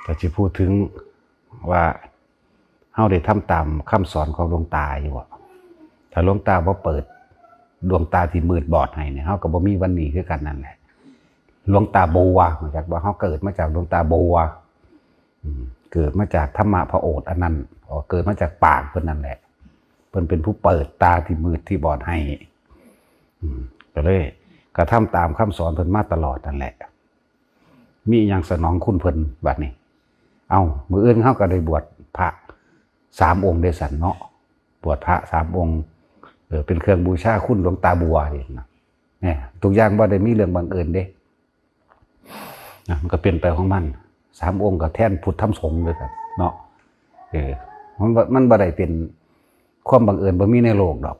แต่ที่พูดถึงว่าเฮาได้ทำตามคำสอนของหลวงตาอยู่อ่ะถ้าหลวงตาบ่เปิดดวงตาที่มืดบอดให้เนี่ยเฮาก็บ่มีวันนี้คือกันนั่นแหละหลวงตาบัวมาจากว่าเฮาเกิดมาจากหลวงตาบัวเกิดมาจากธรรมะพระโอษฐ์อันนั้นเกิดมาจากปากเพิ่นนั่นแหละเพิ่นเป็นผู้เปิดตาที่มืดที่บอดให้ก็เลยกระทำตามคำสอนเพิ่นมาตลอดนั่นแหละมีอย่างสนองคุณเพิ่นบัดนี้เอามื้ออื่นเฮาก็ได้บวชพระ3 องค์ได้สันเนาะบวชพระ3 องค์เป็นเครื่องบูชาคุณหลวงตาบัวนี่นะเนี่ยทุกอย่างบ่ได้มีเรื่องบังเอิญเด้มันก็เป็นไปของมัน3 องค์ก็แทนพุทธธรรมสงฆ์เลยครับเนาะมันบ่ได้เป็นความบังเอิญบ่มีในโลกดอก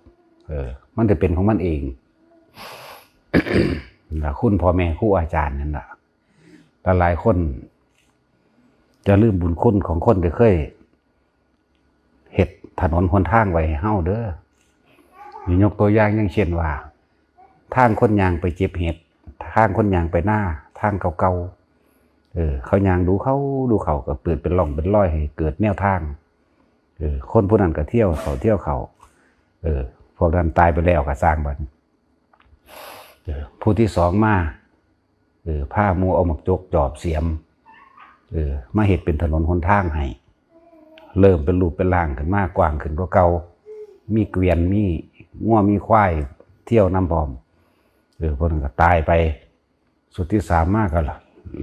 มันจะเป็นของมันเองคุณพ่อแม่ครูอาจารย์นั่นแหละหลายคนจะลืมบุญคุณของคนที่เคยเฮ็ดถนนหนทางไว้ให้เฮาเด้อยกตัวอย่างอย่างเช่นว่าทางคนยางไปเจ็บเห็ดทางคนยางไปหน้าทางเก่าๆเขายางดูเขาก็เปิดเป็นร่องเป็นรอยให้เกิดแนวทางคนผู้นั้นก็เที่ยวเขาพวกนั้นตายไปแล้วก็สร้างบัดผู้ที่สองมาผ้ามูเอาหมกจกจอบเสียมมาเห็ดเป็นถนนหนทางให้เริ่มเป็นรูปเป็นร่างขึ้นมากกว้างขึ้นกว่าเก่ามีเกวียนมีง้วมีควายเที่ยวน้ำพร้อมพวกนั้นก็ตายไปสุดที่3มากก็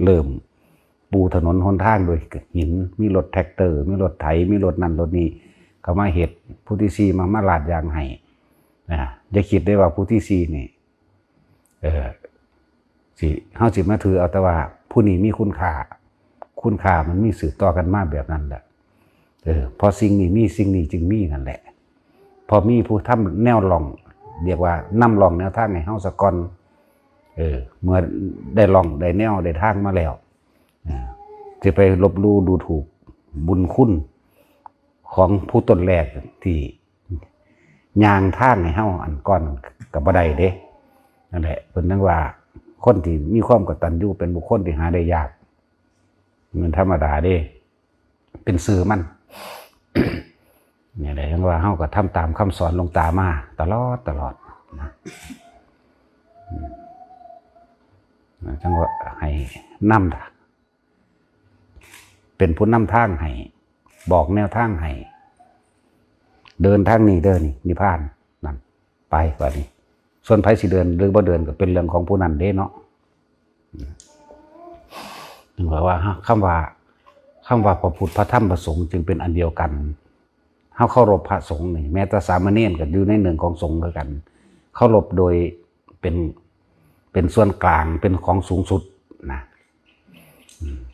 เริ่มปูถนนหนทางโดยหินมีรถแท็กเตอร์มีรถไถมีรถนั่นรถนี้เขามาเห็ดผู้ที่4มาลาดยางให้อย่าคิดได้ว่าผู้ที่4นี่เฮาสิมาถือเอาแต่ว่าผู้นี้มีคุณค่ามันมีสืบต่อกันมาแบบนั้นแหละพอสิ่งนี้มีสิ่งนี้จึงมีนั่นแหละพอมีผู้ทำแนวลองเรียกว่านำลองแนวทางให้เฮาสะก่อนเมื่อได้ลองได้แนวได้ทางมาแล้วจะไปลบลู่ดูถูกบุญคุณของผู้ต้นแรกที่ย่างทางให้เฮาอันก่อนก็บ่ได้เด้นั่นแหละเพิ่นนึกว่าคนที่มีความกตัญญูเป็นบุคคลที่หาได้ยากมันธรรมดาเด้เป็นสื่อมันเนี่ยแหละว่าเฮาก็ทำตามคำสอนหลวงตามาตลอดนะจังว่าให้นำเป็นผู้นำทางให้บอกแนวทางให้เดินทางนี้เดินนี่นิพพานนั่นไปกว่านี้ส่วนไผสิเดินหรือบ่เดินก็เป็นเรื่องของผู้นั้นเด้เนาะถึงว่าคำว่าพระพุทธพระธรรมพระสงฆ์จึงเป็นอันเดียวกันเฮาเคารพพระสงฆ์นี่แม้แต่สามเณรก็อยู่ในหนึ่งของสงฆ์คือกันเคารพโดยเป็นส่วนกลางเป็นของสูงสุดนะ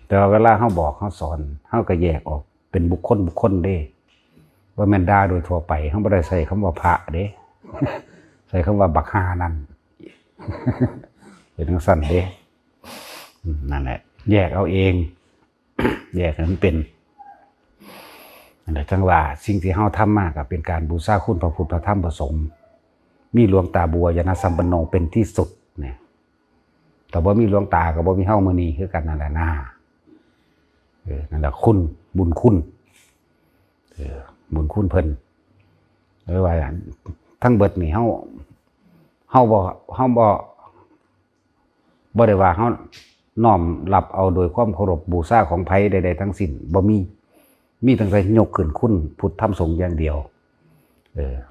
แต่เวลาเฮาบอกเฮาสอนเฮาก็แยกออกเป็นบุคคลเด้ว่าแม่นด่าโดยทั่วไปเฮาบ่ได้ใส่คำว่าพระเด้ใส่คำว่าบักฮานั่นเป็นจังซั่นเด้นั่นแหละแยกเอาเองแยกให้มันเป็นนั่นแหละจังว่าสิ่งที่เฮาทำมาก็เป็นการบูชาคุณพระพุทธพระธรรมพระสงฆ์มีหลวงตาบัวยานสัมปันโนเป็นที่สุดเนี่ยแต่บ่มีหลวงตาก็บ่มีเฮามื้อนี้คือกันนั่นแหละนะนั่นแหละคุณบุญคุณบุญคุณเพิ่นเลยว่าทั้งเบิดนี่เฮาบ่ได้ว่าเฮาน้อมรับเอาโดยความเคารพบูชาของไผใดๆทั้งสิ้นบ่มีตั้งแต่ยกขึ้นคุณพุทธธรรมสงฆ์อย่างเดียว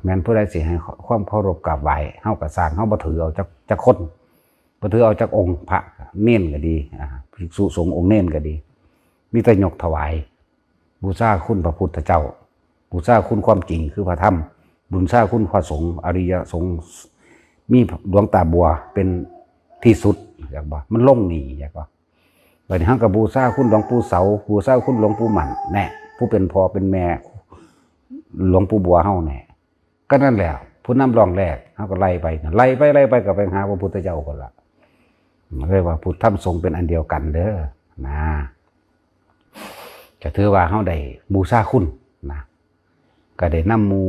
แม้นผู้ใดสิให้ความเคารพกราบไหว้เฮาก็สร้างเฮาบ่ถือเอาจักคนบ่ถือเอาจักองค์พระเน้นก็ดีภิกษุสงฆ์องค์เน้นก็ดีมีแต่ยกถวายบูชาคุณพระพุทธเจ้าบูชาคุณความจริงคือพระธรรมบูชาคุณพระสงฆ์อริยสงฆ์มีหลวงตาบัวเป็นที่สุดอยากบ่มันลงหนีอยากบ่บัดนี้เฮาก็บูชาคุณหลวงปู่เสาบูชาคุณหลวงปู่หมั่นแน่ผู้เป็นพ่อเป็นแม่หลวงปู่บัวเฮาแน่ก็นั่นแหละผู้นำรองแรกเฮาก็ไล่ไปก็ไปหาพระพุทธเจ้าคนละเรียกว่าพุทธธรรมสงฆ์เป็นอันเดียวกันเด้อนะจะถือว่าเฮาได้บูชาคุณนะก็ได้นำหมู่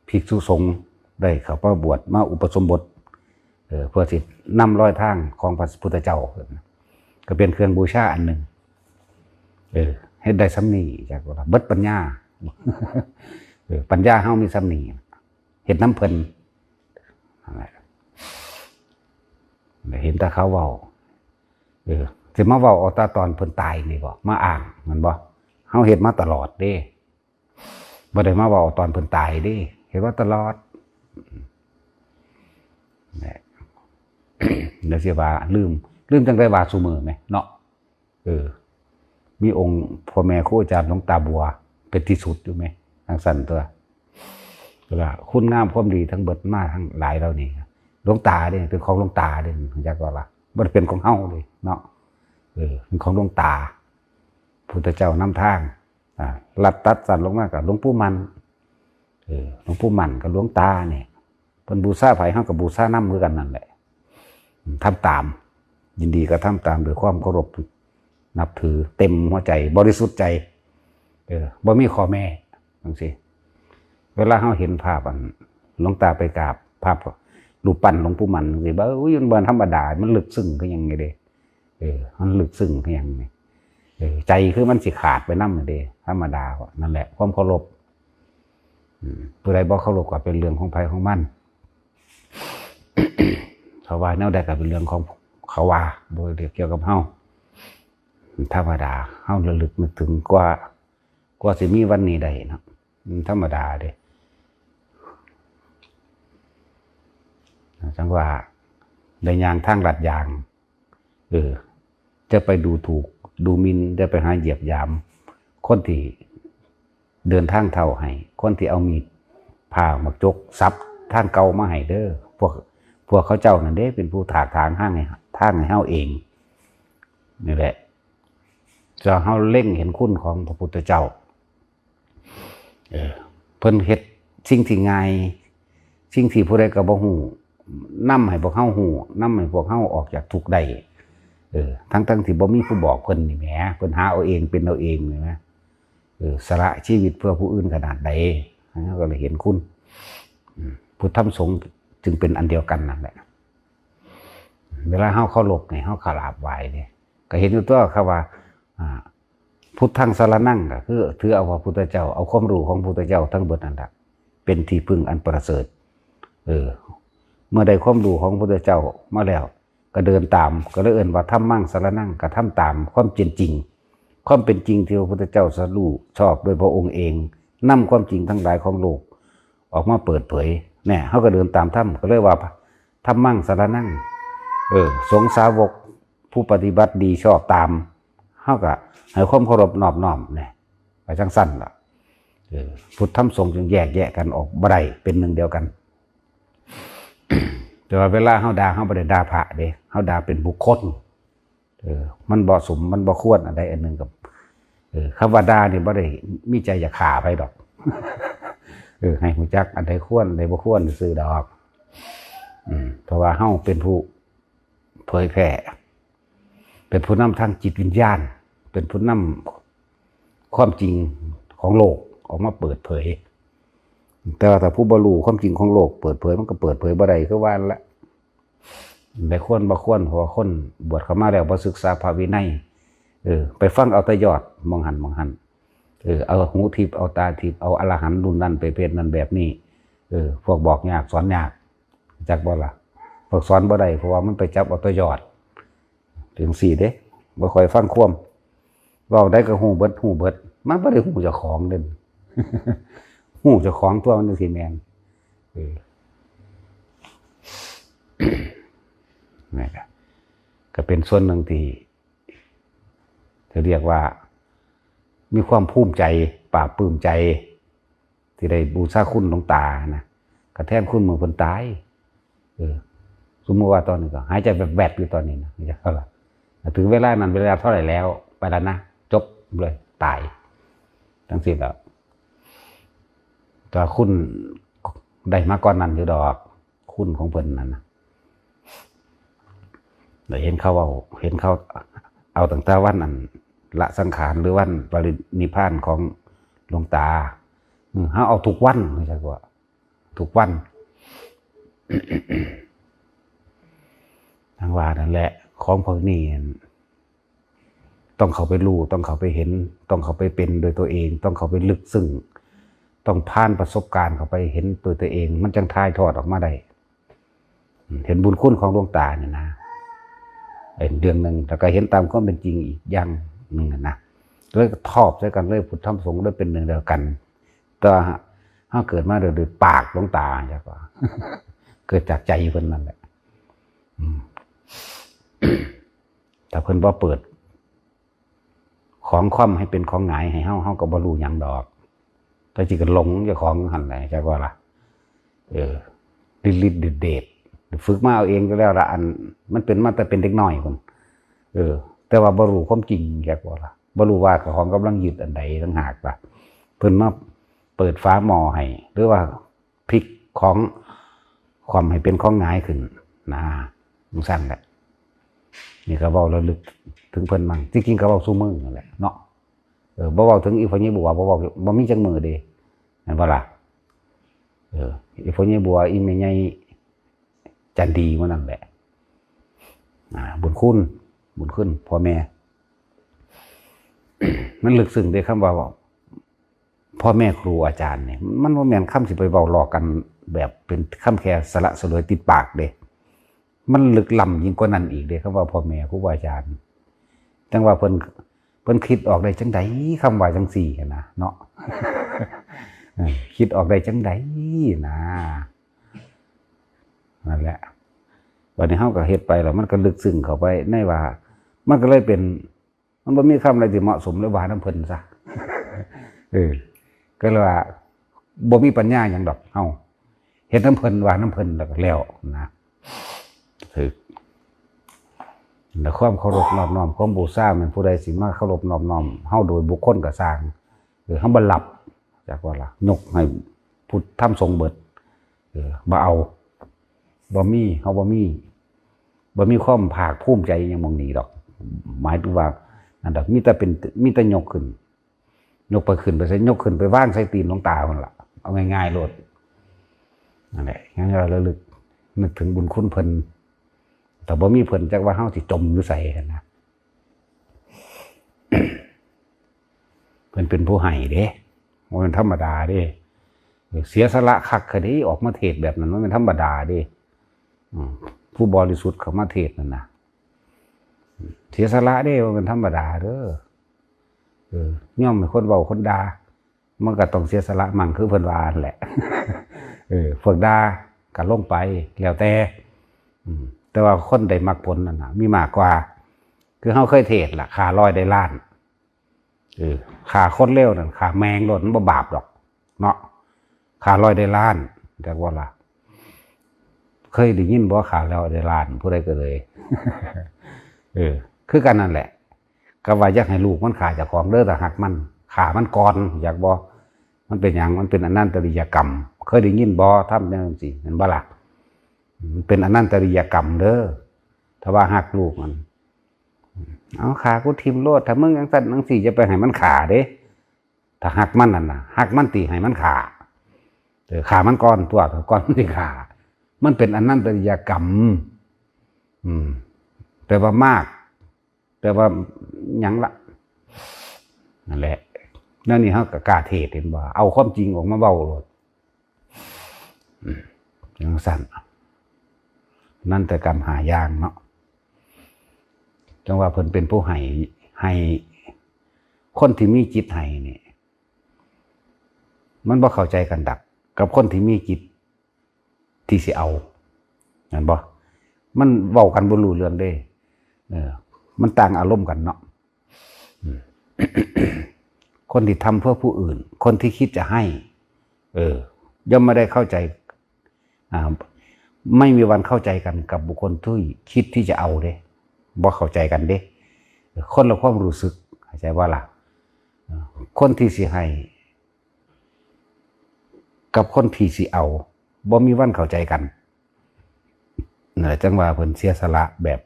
ภิกษุสงฆ์ได้เข้ามาบวชมาอุปสมบทเพื่อสินำรอยทางของพระพุทธเจ้าก็เป็นเครื่องบูชาอันหนึ่ง เฮ็ดได้ซ้ำนี่จากว่าเบิดปัญญาปัญญาเฮามีซ้ำนี่เฮ็ดน้ำเพิ่นอะไรเห็นแต่เขาเว้าสิมาเว้าเอาตาตอนเพิ่นตายนี่บ่มาอ้างมันบ่เฮาเฮ็ดมาตลอดเด้บ่ได้มาเว้าตอนเพิ่นตายเด้เฮ็ดมาตลอดเดี๋ยวสิว่าลืมจังได้ว่าซุมื้อแหมเนาะมีองค์พ่อแม่ครูอาจารย์หลวงตาบัวเป็นที่สุดอยู่ไหมทางสั่นตัวคุณงามความดีทั้งเบิดมาทั้งหลายเรานี่หลวงตาเนี่ยเป็นของหลวงตาเด่นจักว่าละมันเป็นของเฮาเลยเนาะเป็นของหลวงตาพุทธเจ้านำทางลัดตัดสั่นลงมากับหลวงปู่มันหลวงปู่มันกับหลวงตาเนี่ยเป็นบูชาไผ่เฮากับบูชาน้ำมือกันนั่นแหละทำตามยินดีก็ทำตามโดยความเคารพนับถือเต็มหัวใจบริสุทธิ์ใจบ่มีข้อแม่จังซี่เวลาเราเห็นภาพหลวงตาไปกราบภาพรูปปั้นหลวงปู่มันสิบ่อุ้ยมันบ่ธรรมดามันลึกซึ้งคือหยังไงเด้มันลึกซึ้งคือหยังนี่ใจคือมันสิขาดไปนำเด้ธรรมดานั่นแหละความเคารพผู้ใดบ่เคารพก็เป็นเรื่องของไผของมันเขาว่าแนวใดก็เป็นเรื่องของเขาว่าบ่ได้เกี่ยวกับเฮาธรรมดาเฮาระลึกนึกถึงกว่าสิมีวันนี้ได้เนาะธรรมดาเด้จังว่าได้ยางทางลัดยางจะไปดูถูกดูหมิ่นจะไปหาเหยียบยามคนที่เดินทางเท่าให้คนที่เอามีดผ่ามักจกซับทางเก่ามาให้เด้อพวกเขาเจ้านั่นเด้เป็นผู้ถากทางให้ทางให้เฮาเองนี่แหละจะเฮาเล่งเห็นคุณของพระพุทธเจ้าเพิ่นเฮ็ดสิ่งที่ง่ายสิ่งที่ผู้ใดก็บ่ฮู้นำให้พวกเฮาฮู้นำให้พวกเฮาออกจากทุกข์ได้ทั้งที่บ่มีผู้บอกเพิ่นนี่แหมเพิ่นหาเอาเองเป็นเอาเองนี่นะสละชีวิตเพื่อผู้อื่นขนาดใดเฮาก็เลยเห็นคุณพุทธธรรมสงฆ์จึงเป็นอันเดียวกันนั่นแหละเวลาเฮาเคารพนี่เฮากราบไหว้นี่ก็เห็นอยู่ตัวครับว่าพุทธังสรณังก็คือถือเอาพระพุทธเจ้าเอาความรู้ของพระพุทธเจ้าทั้งเบิดนั่นแหละเป็นที่พึ่งอันประเสริฐเมื่อได้ความรู้ของพระพุทธเจ้ามาแล้วก็เดินตามก็เลยเอ่ยว่าธรรมังสรณังก็ทำตามความจริงความเป็นจริงที่พระพุทธเจ้าทรงรู้ชอบโดยพระองค์เองนำความจริงทั้งหลายของโลกออกมาเปิดเผยเนี่ยเขาก็เดินตามธรรมก็เลยว่าธรรมังสรณังสงฆ์สาวกผู้ปฏิบัติดีชอบตามเขาก็ให้ความเคารพนอบน้อมเนี่ยไปจังสั้นล่ะพุทธธรรมสงฆ์จึงแยกกันออกบ่ได้เป็นหนึ่งเดียวกันแต่ว่าเวลาเขาด่าเขาบ่ได้ด่าพระเด้เขาด่าเป็นบุคคลมันบ่สมมันบ่ควรอะไรอันหนึ่งกับคำว่าด่านี่บ่ได้มีใจอยากฆ่าไปดอกให้หูจักอันใดควรอันใดบ่ควรซื้อดอกเพราะว่าเฮาเป็นผู้เผยแผ่เป็นผู้นำทางจิตวิญญาณเป็นผู้นำความจริงของโลกออกมาเปิดเผยแต่ว่าถ้าผู้บ่รู้ความจริงของโลกเปิดเผยมันก็เปิดเผยบ่ได้คือว่าละได้ควรบ่ควรเพราะว่าคนบวชเข้ามาแล้วบ่ศึกษาพระวินัยไปฟังเอาแต่ยอดมองหันเอาหูทิพย์เอาตาทิพย์เอาอรหันต์รุ่นนั้นไปเป็นนั้นแบบนี้พวกบอกยากสอนยากจักบ่ล่ะพวกสอนบ่ได้เพราะว่ามันไปจับเอาแต่ยอดถึง4เด้บ่ค่อยฟังความเว้าได้ก็ฮู้เบิดมันบ่ได้ฮู้เจ้าของเด้ฮู้เจ้าของตัวมันจังซี่แม่นนี่ก็เป็นส่วนหนึ่งที่จะเรียกว่ามีความภูมิใจปราบปลื้มใจที่ได้บูชาคุณหลวงตานะกระแทนคุณเมื่อเพิ่นตายสมมติว่าตอนนี้ก็หายใจแวบๆอยู่ตอนนี้นะจะเท่าไหร่ถึงเวลานั้นเวลาเท่าไหร่แล้วไปแล้วนะจบเลยตายทั้งสิ้นแล้วแต่คุณได้มาก่อนนั้นอยู่ดอกคุณของเพิ่นนั่นนะได้เห็นเขาเอาตั้งแต่วันนั้นละสังขารหรือวันปรินิพพานของหลวงตาเขาเอาทุกวันไม่ใช่ว่าทุกวันทางว่านั่นแหละของพวกนี้ ต้องเข้าไปรู้ต้องเข้าไปเห็นต้องเข้าไปเป็นโดยตัวเองต้องเข้าไปลึกซึ้งต้องผ่านประสบการณ์เข้าไปเห็นตัวเองมันจังถ่ายทอดออกมาได้เห็นบุญคุณของดวงตาเนี่ยนะเห็นเรื่องหนึ่งแต่ก็เห็นตามความเป็นจริงอีกอย่างหนึ่งนะเลยทอบใช้กันเลยพุทธธรรมสงฆ์เลยเป็นหนึ่งเดียวกันแต่ถ้าเกิดมาโดยปากดวงตาใช่ปะเกิดจากใจเพิ่นนั่นแหละแต่เพิ่นบ่เปิดของคว่ำให้เป็นของหงายให้เฮาก็บ่รู้หยังดอกแต่จิก็หลงเจ้าของหั่นแหละใช่ป่ะล่ะลิดเดดฝึกมาเอาเองก็แล้วละอันมันเป็นมาแต่เป็นเด็กน้อยคนแต่ว่าบ่รู้ความจริงแค่ว่าล่ะบ่รู้ว่าของกำลังยึดอันใดต่างหากล่ะเพิ่นมาเปิดฟ้าหม้อให้หรือว่าพลิกของความให้เป็นของหงายขึ้นนะจังซั่นแหละนี่ก็เว้าระลึกถึงเพิ่นมั่งจริงๆก็เว้าซุมื้อนั่นแหละเนาะบ่เว้าถึงอีพ่อใหญ่บัวบ่เว้าบ่มีจังมื้อเด้แม่นบ่ล่ะอีพ่อใหญ่บัวอีแม่ใหญ่จันดีมันนั่นแหละบุญคุณพ่อแม่ มันลึกซึ้งได้คำว่าพ่อแม่ครูอาจารย์เนี่ยมันว่าแม่นคำสิไปเว้าหลอกกันแบบเป็นคำแค่สละสลวยติดปากเด้มันลึกล้ำยิ่งกว่านั้นอีกเด้คำว่าพ่อแม่ครูอาจารย์จังว่าเพิ่นคิดออกได้จังไดคำว่าจังสี่นะเนาะ คิดออกได้จังไดนะนั่นแหละวันนี้เฮาก็เฮ็ดไปแล้วมันก็ลึกซึ้งเข้าไปในว่ามันก็เลยเป็นมันบ่มีคำอะไรที่เหมาะสมเลยว่าน้ำเพิ่นซะก็เลยว่าบ่มีปัญญาหยังดอกเฮาเฮ็ดน้ำเพิ่นว่าน้ำเพิ่นแล้วก็แล้วนะถึกแล้วความเคารพนอบน้อมความบูชาแม่นผู้ใดสิมาเคารพนอบน้อมเฮาโดยบุคคลก็สร้างหรือเฮาบ่รับจักว่าล่ะยกให้พุทธธรรมสงฆ์เบิดบ่เอาบ่มีเฮาบ่มีความภาคภูมิใจอย่างมองนี้ดอกหมายถึงว่าอันดอกมีแต่ยกขึ้นยกไปขึ้นไปใส่ยกขึ้นไปวางใส่ตีนหลวงตามันล่ะเอาง่ายๆโลดนั่นแหละงั้นเราระลึกนึกถึงบุญคุณเพิ่นแต่บ่มีเพิ่นจักว่าเฮาสิจมอยู่ไสนะ เพิ่นเป็นผู้ให้เด้บ่เป็นธรรมดาเด้เสียสละคักคดีออกมาเทศแบบนั้นมันเป็นธรรมดาเด้ผู้บริสุทธิ์เขามาเทศนั่นนะเสียสละเด้มันเป็นธรรมดาเด้อย่อมเป็นคนเว้าคนด่ามันก็ต้องเสียสละมั่งคือเพิ่นว่าแหละฝึกด่าก็ลงไปแล้วแต่ว่าคนได้มรรคผลนั่นน่ะมีมากกว่าคือเฮาเคยเทศล่ะขาลอยได้ล้านขาคนเร็วนั่นขาแมงโลดมันบ่บาปดอกเนาะขาลอยได้ล้านจักว่าล่ะเคยได้ยินบ่ขาลอยได้ล้านผู้ใดก็เลยคือกันนั่นแหละก็ว่าอยากให้ลูกมันขาเจ้าของเด้อแต่หักมันขามันก่อนอยากบ่มันเป็นหยังมันเป็นอนันตริยกรรมเคยได้ยินบ่ทำจังซี่เห็นบ่ล่ะมันเป็นอนันตริยกรรมเด้อถ้าว่าหักลูกมันเอาขากูทิ่มโลดถ้ามึงจังซั่นจังซี่จะไปให้มันขาเด้ถ้าหักมันนั่นน่ะหักมันตีให้มันขาขามันก่อนตัวก่อนมันสิขามันเป็นอนันตริยกรรมแต่ว่ามากแต่ว่าหยังละนั่นแหละนั่นนี่เฮาก็กล้าเทศเห็นบ่เอาความจริงออกมาเว้าโลดจังซั่นนั่นแต่กรรมหายางเนาะจังว่าเพิ่นเป็นผู้ให้คนที่มีจิตให้นี่มันบ่เข้าใจกันดักกับคนที่มีจิตที่สิเอาเห็นบ่มันเว้ากันบ่รู้เรื่องเด้มันต่างอารมณ์กันเนาะคนที่ทำเพื่อผู้อื่นคนที่คิดจะให้ย่อมไม่ได้เข้าใจไม่มีวันเข้าใจกันกับบุคคลที่คิดที่จะเอาเด้บ่เข้าใจกันเด้คนละความรู้สึกเข้าใจว่าล่ะคนที่สิให้กับคนที่สิเอาบ่มีวันเข้าใจกันนั่นแหละจังว่าเพิ่นเสียสละแบบ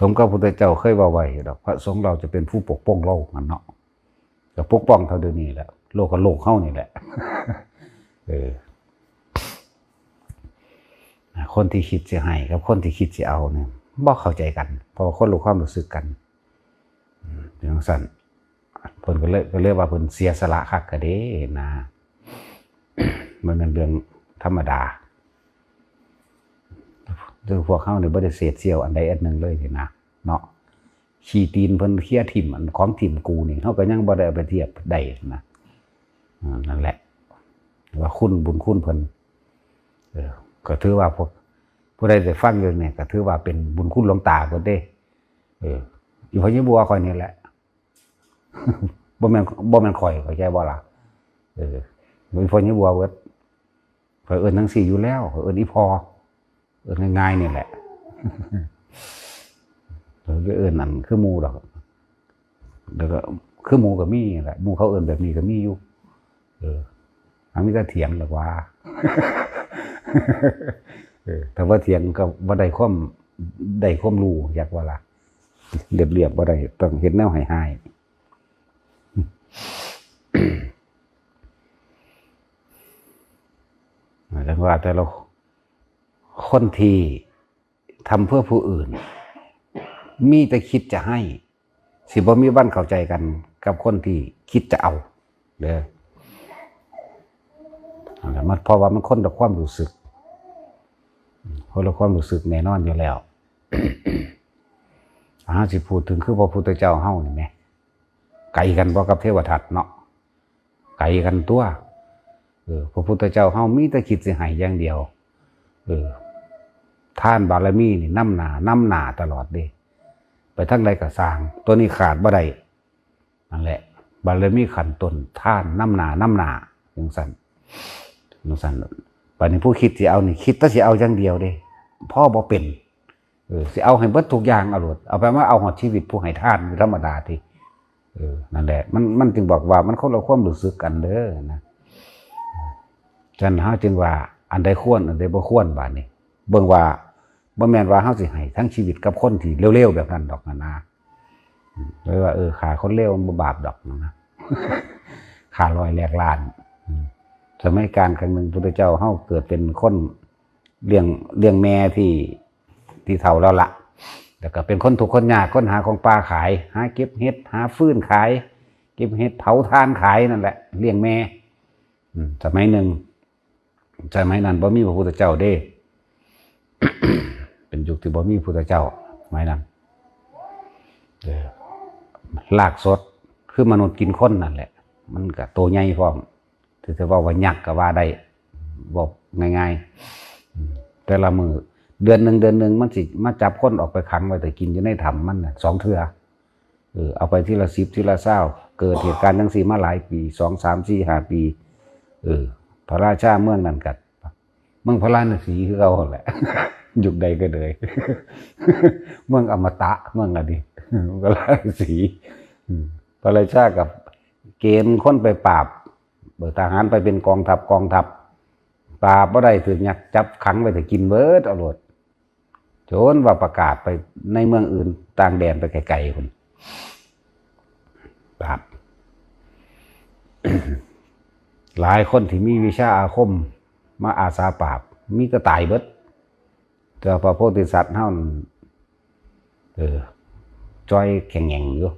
สมกับพระพุทธเจ้าเคยว่าไว้ดอกพระสงฆ์เราจะเป็นผู้ปกป้องโลกมันเนาะจะปกป้องเท่าเดี๋ยวนี้แหละโลกกับโลกเฮานี่แหละคนที่คิดจะให้กับคนที่คิดจะเอาเนี่ยบ่เข้าใจกันเพราะว่าคนรู้ความรู้สึกกัน จังซั่นเพิ่นก็เลยว่าเพิ่นเสียสละคักกะเด้นะ มันเป็นเรื่องธรรมดาคือพวกเขาเนี่ยบ่ได้เศษเสี้ยวอันใดอันหนึ่งเลยนี่นะเนาะขี้ตีนเพิ่นเคี้ยถิ่มอันของถิ่มกูนี่เขาก็ยังบ่ได้เอาไปเทียบได้นะนั่นแหละว่าคุณบุญคุณเพิ่นก็ถือว่าพวกผู้ใดได้ฟังเรื่องนี้ก็ถือว่าเป็นบุญคุณหลวงตาเพิ่นเด้อยู่พญบัวข่อยนี่แหละ บ่แม่นข่อยเข้าใจบ่ล่ะมีพญบัวเบิดข่อยเอิ้นจังซี่อยู่แล้วข่อยเอิ้นอีพอเอิ้นง่ายๆนี่แหละก็เอิ้นนั่นคือหมู่ดอกแล้วก็คือหมู่ก็มีแหละหมู่เขาเอิ้นแบบนี้ก็มีอยู่อันนี้ก็เถียงหรอกว่า แต่ว่าเถียงก็บ่ได้ความรู้อยากว่าล่ะเรียบๆบ่ได้ต้องเฮ็ดแนวให้หายแล้วว่าแต่เราคนที่ทำเพื่อผู้อื่นมีแต่คิดจะให้สิบ่มีวันเข้าใจกันกับคนที่คิดจะเอาเด้อมันเพราะว่ามันคนละความรู้สึกคนละความรู้สึกแน่นอนอยู่แล้ว สิพูดถึงคือพระพุทธเจ้าเฮานี่แหมไกลกันบ่กับเทวทัตเนาะไกลกันตัวพระพุทธเจ้าเฮามีแต่คิดสิให้อย่างเดียวทานบารมีนี่นำหน้าตลอดเด้ไปทางใดก็สร้างตัวนี้ขาดบ่ได้นั่นแหละบารมีขั้นต้นทานนำหน้าจังซั่นบัดนี้ผู้คิดสิเอานี่คิดแต่สิเอาอย่างเดียวเด้พ่อบ่เป็นสิเอาให้เบิดทุกอย่างเอาโลดเอาไปว่าเอาหอดชีวิตผู้ให้ทานธรรมดาที่นั่นแหละมันจึงบอกว่ามันคนละความรู้สึกกันเด้อนะฉะนั้นเฮาจึงว่าอันใดควรอันใดบ่ควรบาดนี้เบิ่งว่าบ่แม่นว่าเฮาสิให้ทั้งชีวิตกับคนที่เร็วๆแบบนั้นดอกนะเลยว่าขาคนเลวมันบ่บาปดอกนะขาลอยแหลกลานสมัยการครั้งหนึ่งพระพุทธเจ้าเฮาเกิดเป็นคนเลี้ยงแม่ที่เฒ่าแล้วล่ะแล้วก็เป็นคนทุกข์คนยากคนหาของป่าขายหาเก็บเห็ดหาฟืนขายเก็บเห็ดเผาทานขายนั่นแหละเลี้ยงแม่สมัยนั้นบ่มีพระพุทธเจ้าเด้ เป็นยุคที่บ่มีพระพุทธเจ้าสมัยนั้นลากสดคือมนุษย์กินคนนั่นแหละมันก็โตใหญ่พร้อมถือว่ายักษ์ก็ว่าได้บอกง่ายๆแต่ละมือเดือนหนึ่งมันสิมาจับคนออกไปขังไว้แต่กินอยู่ในถ้ำมันน่ะ2 เทื่อเอาไปทีละ10ทีละ20เกิดเหตุการณ์จังซี่มาหลายปี2 3 4 5ปีพระราชาเมืองนั้นกัดเมืองพระราชสีคือเอาแหละ ยุคใดก็เลย เมืองอมตะเมืองอะไรพระราชสีพระราชากับเกณฑ์คนไปปราบทหารไปเป็นกองทัพปราบบ่ได้ถึงยักจับขังไว้แต่กินเบิดเอาโลดจนว่าประกาศไปในเมืองอื่นต่างแดนไปไกลๆคนปราบ หลายคนที่มีวิชาอาคมมาอาสาปราบมีก็ตายเบิดแต่พระโพธิสัตว์เฮาจ้อยแข็งแรงอยู่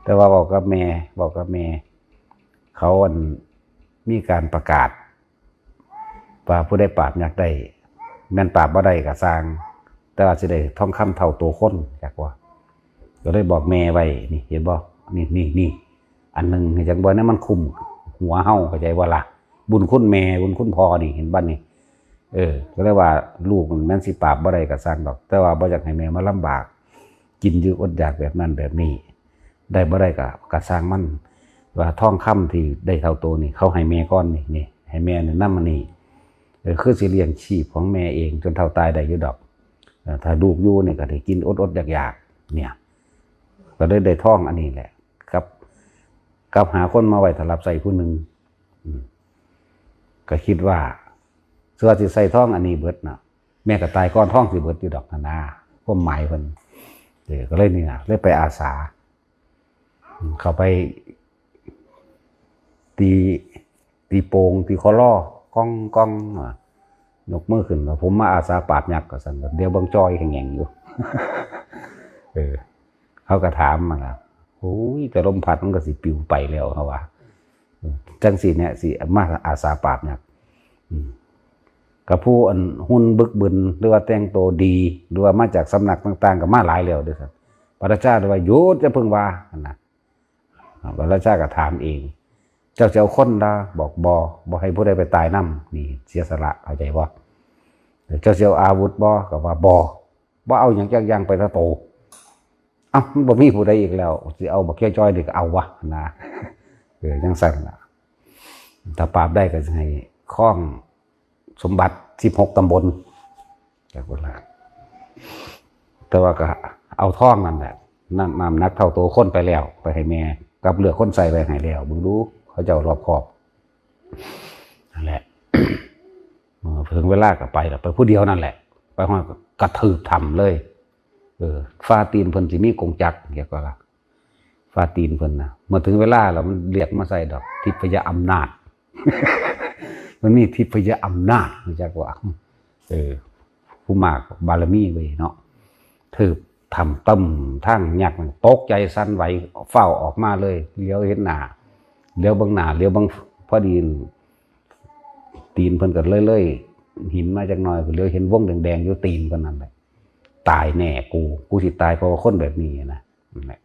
แต่ว่าบอกกับแม่เขามีการประกาศว่าผู้ใดปราบอยากได้แม่นปราบบ่ได้ก็สร้างแต่ว่าสิได้ทองคำเท่าตัวคนอยากว่าก็เลยบอกแม่ไว้นี่เห็นบ่นี่อันนึงให้จังบ่นั้นมันคุมหัวเฮาเข้าใจว่าล่ะบุญคุณแม่บุญคุณพ่อนี่เห็นบ่นี่ก็เลยว่าลูกมันแม่นสิปราบบ่ได้ก็สร้างดอกแต่ว่าบ่อยากให้แม่มาลำบากกินอยู่อดอยากแบบนั้นแบบนี้ได้บ่ได้ก็สร้างมันว่าทองคำที่ได้เท่าโตนี่เขาให้แม่ก่อนนี่ให้แม่นี่นำมันนี่คือสิเลี้ยงชีพของแม่เองจนเท่าตายได้อยู่ดอกถ้าลูกอยู่นี่ก็ได้กินอดอยากๆเนี่ยก็ได้ทองอันนี้แหละกับหาคนมาไว้สำหรับใส่ผู้นึงก็คิดว่าเสื้อสิใส่ทองอันนี้เบิดน่ะแม่ก็ตายก่อนทองสิเบิดอยู่ดอกนาความหมายเพิ่นก็เลยนี่น่ะเลยไปอาสาเข้าไปตีโป่งตีคอล่อก้องยกมือขึ้นว่าผมมาอาสาปราบยักษ์ก็สั่นเดี๋ยวเบิ่งจอยแข็งๆอยู่ เขาก็ถามมาแล้วโอ้ยแต่ลมพัดมันก็สิปิวไปแล้วเขาว่าจังสีเนี่ยสิมาอาสาปราบเนี่ยกับผู้อันหุ่นบึกบึนหรือว่าแต่งตัวดีหรือว่ามาจากสำนักต่างๆกับมาหลายแล้วด้วยครับพระราชาเลยว่าหยุดจะพึ่งว่านะพระราชาก็ถามเองเจ้าเอาคนละบอกบอให้ผู้ใดไปตายน้ำนี่เสียสละเข้าใจว่าเจ้าเอาอาวุธกับว่าบ่เอาอย่างจักอย่างไปตะโตมันบ่มีผู้ใดอีกแล้วสิเอาบ่แค่จ้อยเด็กเอาวะนะยังสั่นล่ะถ้าปราบได้ก็จะให้คล้องสมบัติ16 ตำบลจากคนละแต่ว่าก็เอาท่องนั่นแหละนั่นนำนักเท่าโตคนไปแล้วไปให้แม่กับเหลือคนใส่ไปให้แล้วมึงรู้เขาจะรอบขอบนั่นแหละถึงเวลาก็ไปแล้วไปผู้เดียวนั่นแหละไปห้องกระถือทำเลยฟาตีนเพิ่นสิมีกงจักรเกี่ยวกับละฟาตีนเพิ่นนะเมื่อถึงเวลาแล้วมันเรียกมาใส่ดอกทิพยอำนาจ มันมีทิพยอำนาจรู้จักว่าผู้มากบารมีไว้เนาะถือทำต้มทั้งยักษ์ตกใจสั่นไหวเฝ้าออกมาเลยเลี้ยวเห็นหน้าเลี้ยวบางหน้าเลี้ยวบางพอดีตีนเพิ่นก็เลื่อยหินมาจากหน่อยก็เลี้ยวเห็นวงแดงๆอยู่ตีนเพิ่นนั่นแหละตายแน่กูสิตายเพราะว่าคนแบบนี้นะนั่นแหละ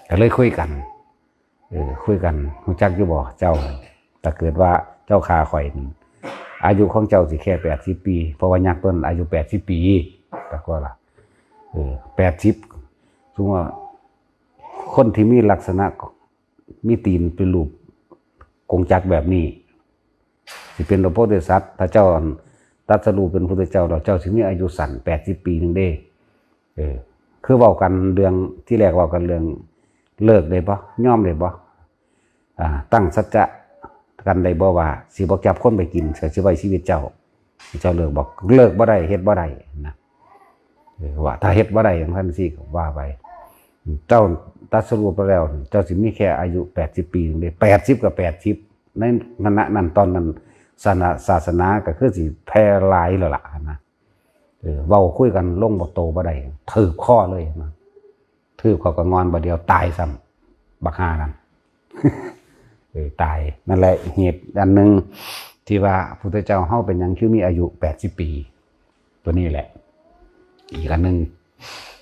ก็เลยคุยกันคุยกันรู้จักอยู่บ่เจ้าแต่เกิดว่าเจ้าคาข่อยอายุของเจ้าสิแค่80 ปีเพราะว่ายักษ์ต้นอายุ80 ปีแต่ก็ล่ะ80สมมุติว่าคนที่มีลักษณะมีตีนเป็นรูปกงจักรแบบนี้สิเป็นพระโพธิสัตว์ถ้าเจ้าตรัสรู้เป็นพระพุทธเจ้าเจ้าสิมีอายุสั้น80 ปีนึงเด้คือเว้ากันเรื่องที่แรกเว้ากันเรื่องเลิกได้บ่ยอมได้บ่ตั้งสัจจะกันได้บ่ว่าสิบ่จับคนไปกินสิไว้ชีวิตเจ้าเลิกบอกเลิกบ่ได้เฮ็ดบ่ได้นะว่าถ้าเฮ็ดบ่ได้อย่างนั้นสิก็ว่าไปเจ้าตรัสรู้ไปแล้วเจ้าสิมีแค่อายุ80 ปีนึงเด้80กับ80ในขณะนั้นตอนนั้นศาสนาก็คือสิแพร่หลายแล้วล่ะนะเว้าคุยกันลงบ่โตบ่ได้ถือข้อเลยนะถือเขาก็งอนบ่เดียวตายซ้ำบักหานั้น ตายนั่นแหละเหตุอันหนึ่งที่ว่าพระพุทธเจ้าเฮาเป็นหยังคือมีอายุ80 ปีตัวนี้แหละอีกอันหนึ่ง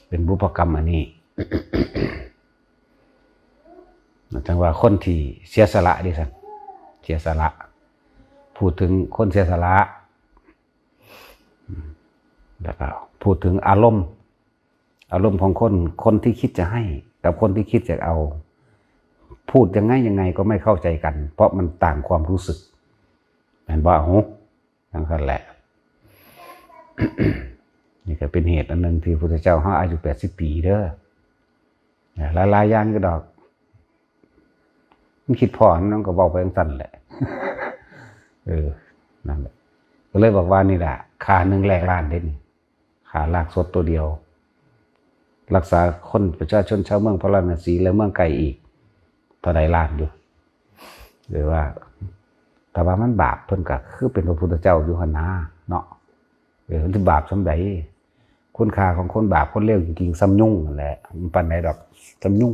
เป็นบุพกรรมอันนี้ จังว่าคนที่เสียสละดิฉันเสียสละพูดถึงคนเสียสละแล้วก็พูดถึงอารมณ์ของคนที่คิดจะให้กับคนที่คิดจะเอาพูดยังไงก็ไม่เข้าใจกันเพราะมันต่างความรู้สึกแม่นบ่อย่างนั้นแหละ นี่ก็เป็นเหตุอันหนึ่งที่พระพุทธเจ้าเฮาอายุ80 ปีเด้อหลายอย่างก็ดอกมันคิดพอมันก็เว้าไปจังซั่นแหละ นั่นแหละก็เลยบอกว่านี่แหละขาหนึ่งแลกล้านเด่นขาลากสดตัวเดียวรักษาคนประชาชนชาวเมืองพระนครศรีและเมืองไกลอีกเท่าใดล้านอยู่หรือว่าแต่ว่ามันบาปเพิ่นก็คือเป็นพระพุทธเจ้าอยู่หั่นนะเนาะมันสิบาปซำใดคุณค่าของคนบาปคนเลวจริงๆซ้ำยุ่งนั่นแหละมันปานใดดอกซ้ำยุ่ง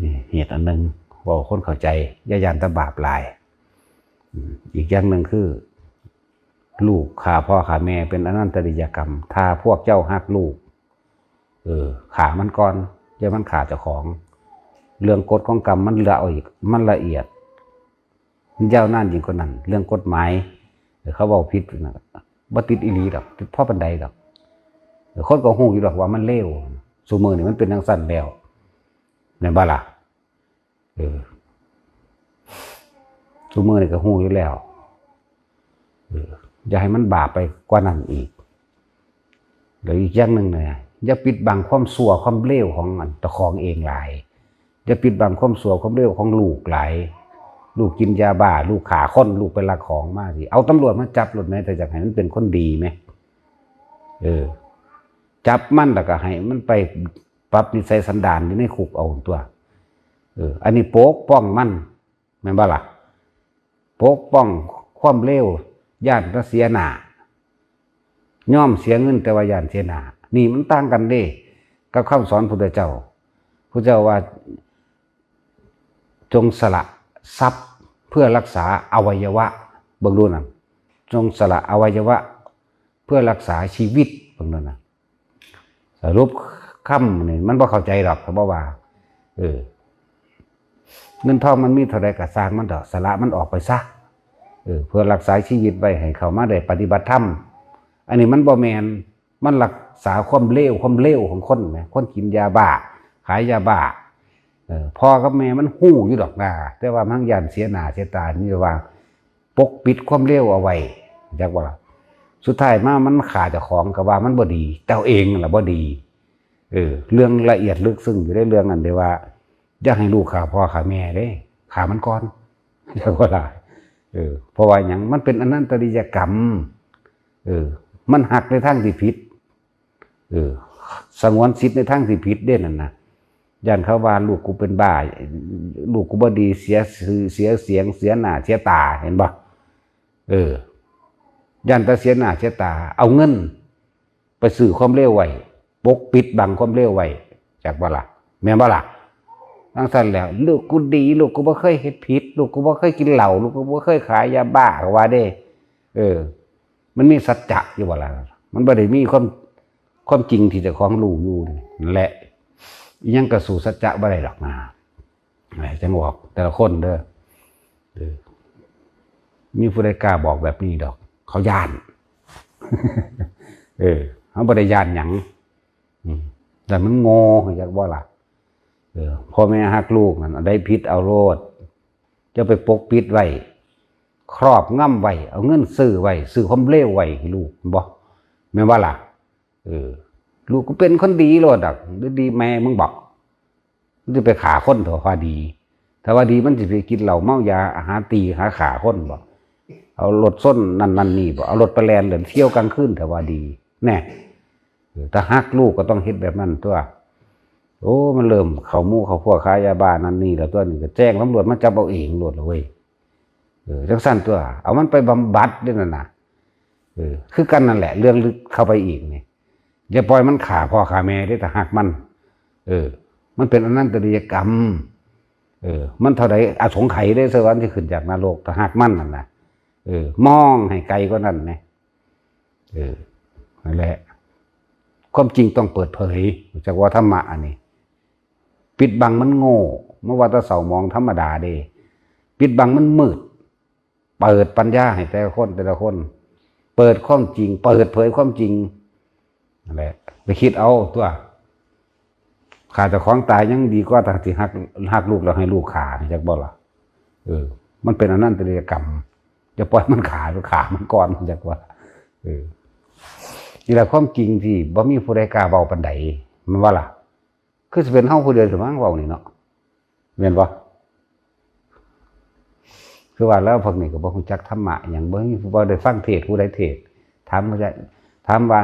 นี่เหตุอันนึงว่าคนเข้าใจอย่าย่านแต่บาปหลายอีกอย่างหนึ่งคือลูกฆ่าพ่อฆ่าแม่เป็นอนันตริยกรรมถ้าพวกเจ้าฮักลูกฆ่ามันก่อนอย่ามันฆ่าเจ้าของเรื่องกฎของกรรมมันละเอียดมันยาวนานยิ่งกว่านั้นเรื่องกฎหมายเขาบอกผิดนะบ่ติดอีหลีดอกเพราะปันใดดอกคนก็ฮู้อยู่ดอกว่ามันเลวซุมื้อนี่มันเป็นจังซั่นแล้วแม่นบ่ล่ะซุมื้อนี่ก็ฮู้อยู่แล้วอย่าให้มันบาปไปกว่านั้นอีกแล้วอีกอย่างนึงเนี่ยอย่าปิดบังความชั่วความเลวของเจ้าของเองหลายอย่าปิดบังความชั่วความเลวของลูกหลายลูกกินยาบ้าลูกฆ่าคนลูกไปลักของมาสิเอาตำรวจมาจับรถแม่แต่อยากให้มันเป็นคนดีไหมจับมันแล้วก็ให้มันไปปรับนิสัยสันดานอยู่ในคุกเอาตัวอันนี้ปกป้องมันแม่นบ่ล่ะปกป้องความเลวย่านเสียหน้าย่อมเสียเงินแต่ว่าย่านเสียหน้านี่มันต่างกันเด้ กับคำสอนพุทธเจ้าพุทธเจ้าว่าจงสละทรัพย์เพื่อรักษาอวัยวะเบิ่งดูนั่นจงสละอวัยวะเพื่อรักษาชีวิตเบิ่งดูนั่นสรุปคำนี่มันบ่เข้าใจหรอกเขาบอกว่าเงินทองมันมีเท่าใดก็สร้างมันดอกสละมันออกไปซะเพื่อรักษาชีวิตไว้ให้เขามาได้ปฏิบัติธรรมอันนี้มันบ่แม่นมันรักษาความเลวของคนแหมคนกินยาบ้าขายยาบ้าพ่อกับแม่มันหู้อยู่ดอกนาแต่ว่ามันยันเสียหน้าเสียตานี่ว่าปกปิดความเลวเอาไว้จักว่าสุดท้ายมามันขาดเจ้าของก็ว่ามันบ่ดีแต่เองล่ะบ่ดีเรื่องละเอียดลึกซึ้งอยู่ได้เรื่องนั้นเด้ว่าอย่าให้ลูกฆ่าพ่อฆ่าแม่เด้ฆ่ามันก่อนจักว่าล่ะเพราะว่าหยังมันเป็นอนันตริยกรรมมันหักในทางที่ผิดสงวนสิทธิ์ในทางที่ผิดเด้นั่นนะย่านเขาว่าลูกกูเป็นบ้าลูกกูบ่ดีเสียเสียเสียงเสียหน้าเสียตาเห็นบ่ย่านตาเสียหน้าเสียตาเอาเงินไปซื้อความเลวไว้ปกปิดบังความเลวไว้จากบ่ล่ะแม่นบ่ล่ะทั้งสั้นแล้วลูกกูดีลูกกูบ่เคยเฮ็ดผิดลูกกูบ่เคยกินเหล้าลูกกูบ่เคยขายยาบ้าก็ว่าเด้มันมีสัจจะอยู่บ่ล่ะมันบ่ได้มีความจริงที่เจ้าของรู้อยู่นั่นแหละยังกระสู่สัจจะบ่ได้ดอกนะจังบอกแต่ละคนเด้อมีผู้ใดกล้าบอกแบบนี้ดอกเขาย่านเขาบ่ได้ย่านหยังแต่มันโง่จักบ่ล่ะพ่อแม่ฮักลูกนั่นได้ผิดเอาโลดจะไปปกปิดไว้ครอบงำไว้เอาเงินซื้อไว้ซื้อความเลวไว้ให้ลูกบ่แม่นว่าล่ะลูกก็เป็นคนดีโลดดอกหรือดีแม่มึงบอกมันจะไปขาคนเถอะว่าดีถ้าว่าดีมันจะไปกินเหล้าเมายาหาตีหาขาคนบ่เอารถส้นนั่นนี่บ่เอารถไปแลนเดินเที่ยวกลางคืนแต่ว่าดีแน่ถ้าฮักลูกก็ต้องเฮ็ดแบบนั้นตัวโอ้มันเริ่มเขามู่เขาพวกค้ายาบ้านั่นนี่แล้วตัวนี้ก็แจ้งตำรวจมาจับเอาเองโลดเลยเว้ยจังสั้นตัวเอามันไปบำบัดด้วยนั่นน่ะคือกันนั่นแหละเรื่องลึกเข้าไปอีกนี่อย่าปล่อยมันขาพ่อขาแม่ได้แต่หักมันมันเป็นอนันตริยกรรมมันเท่าใดอสงไขยได้สวรรค์ที่ขึ้นจากนรกแต่หักมันนั่นนะมองให้ไกลกว่านั้นนะนั่นแหละความจริงต้องเปิดเผยจากว่าธรรมะอันนี้ปิดบังมันโง่เมื่อว่าตะเสามองธรรมดาเด้ปิดบังมันมืดเปิดปัญญาให้แต่ละคนเปิดความจริงเปิดเผยความจริงนั่นแหละไปคิดเอาตัวขาดแต่ของตายยังดีกว่าถ้าที่หักลูกแล้วให้ลูกขาจากบ่ล่ะมันเป็นอนันตริยกรรมจะปล่อยมันขามันก่อนจากว่านี่แหละความจริงที่บ่มีผู้ใดกล้าเว้าปานใดมันว่าล่ะคือสิเป็นเฮาผู้เดียวสิมั้งเว้านี่เนาะแม่นบ่คือว่าแล้วพวกนี้ก็บ่รู้จักธรรมะหยังบ่ได้ฟังเทศน์ผู้ใดเทศน์ถามว่า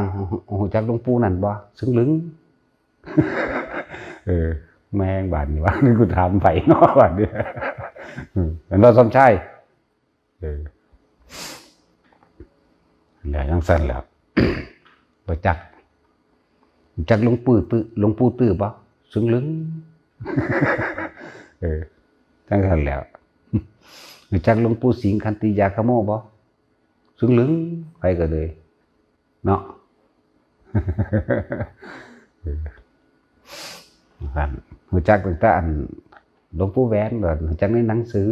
รู้จักหลวงปู่นั่นบ่ซึ้งลึงแม่งบาดนี่ว่านี่กูถามไปเนาะบาดนี้เป็นบ่สมชายแล้วจังซั่นแล้วบ่จักหลวงปู่ตื้อบ่ซึ้งลึงจังซั่นแล้วจักหลวงปู่สิงห์คันติยาคโมบ่ซึ้งลึงไปก็เลยเนาะรู้จักตั้งแต่หลวงปู่แหวนแบบรู้จักในหนังสือ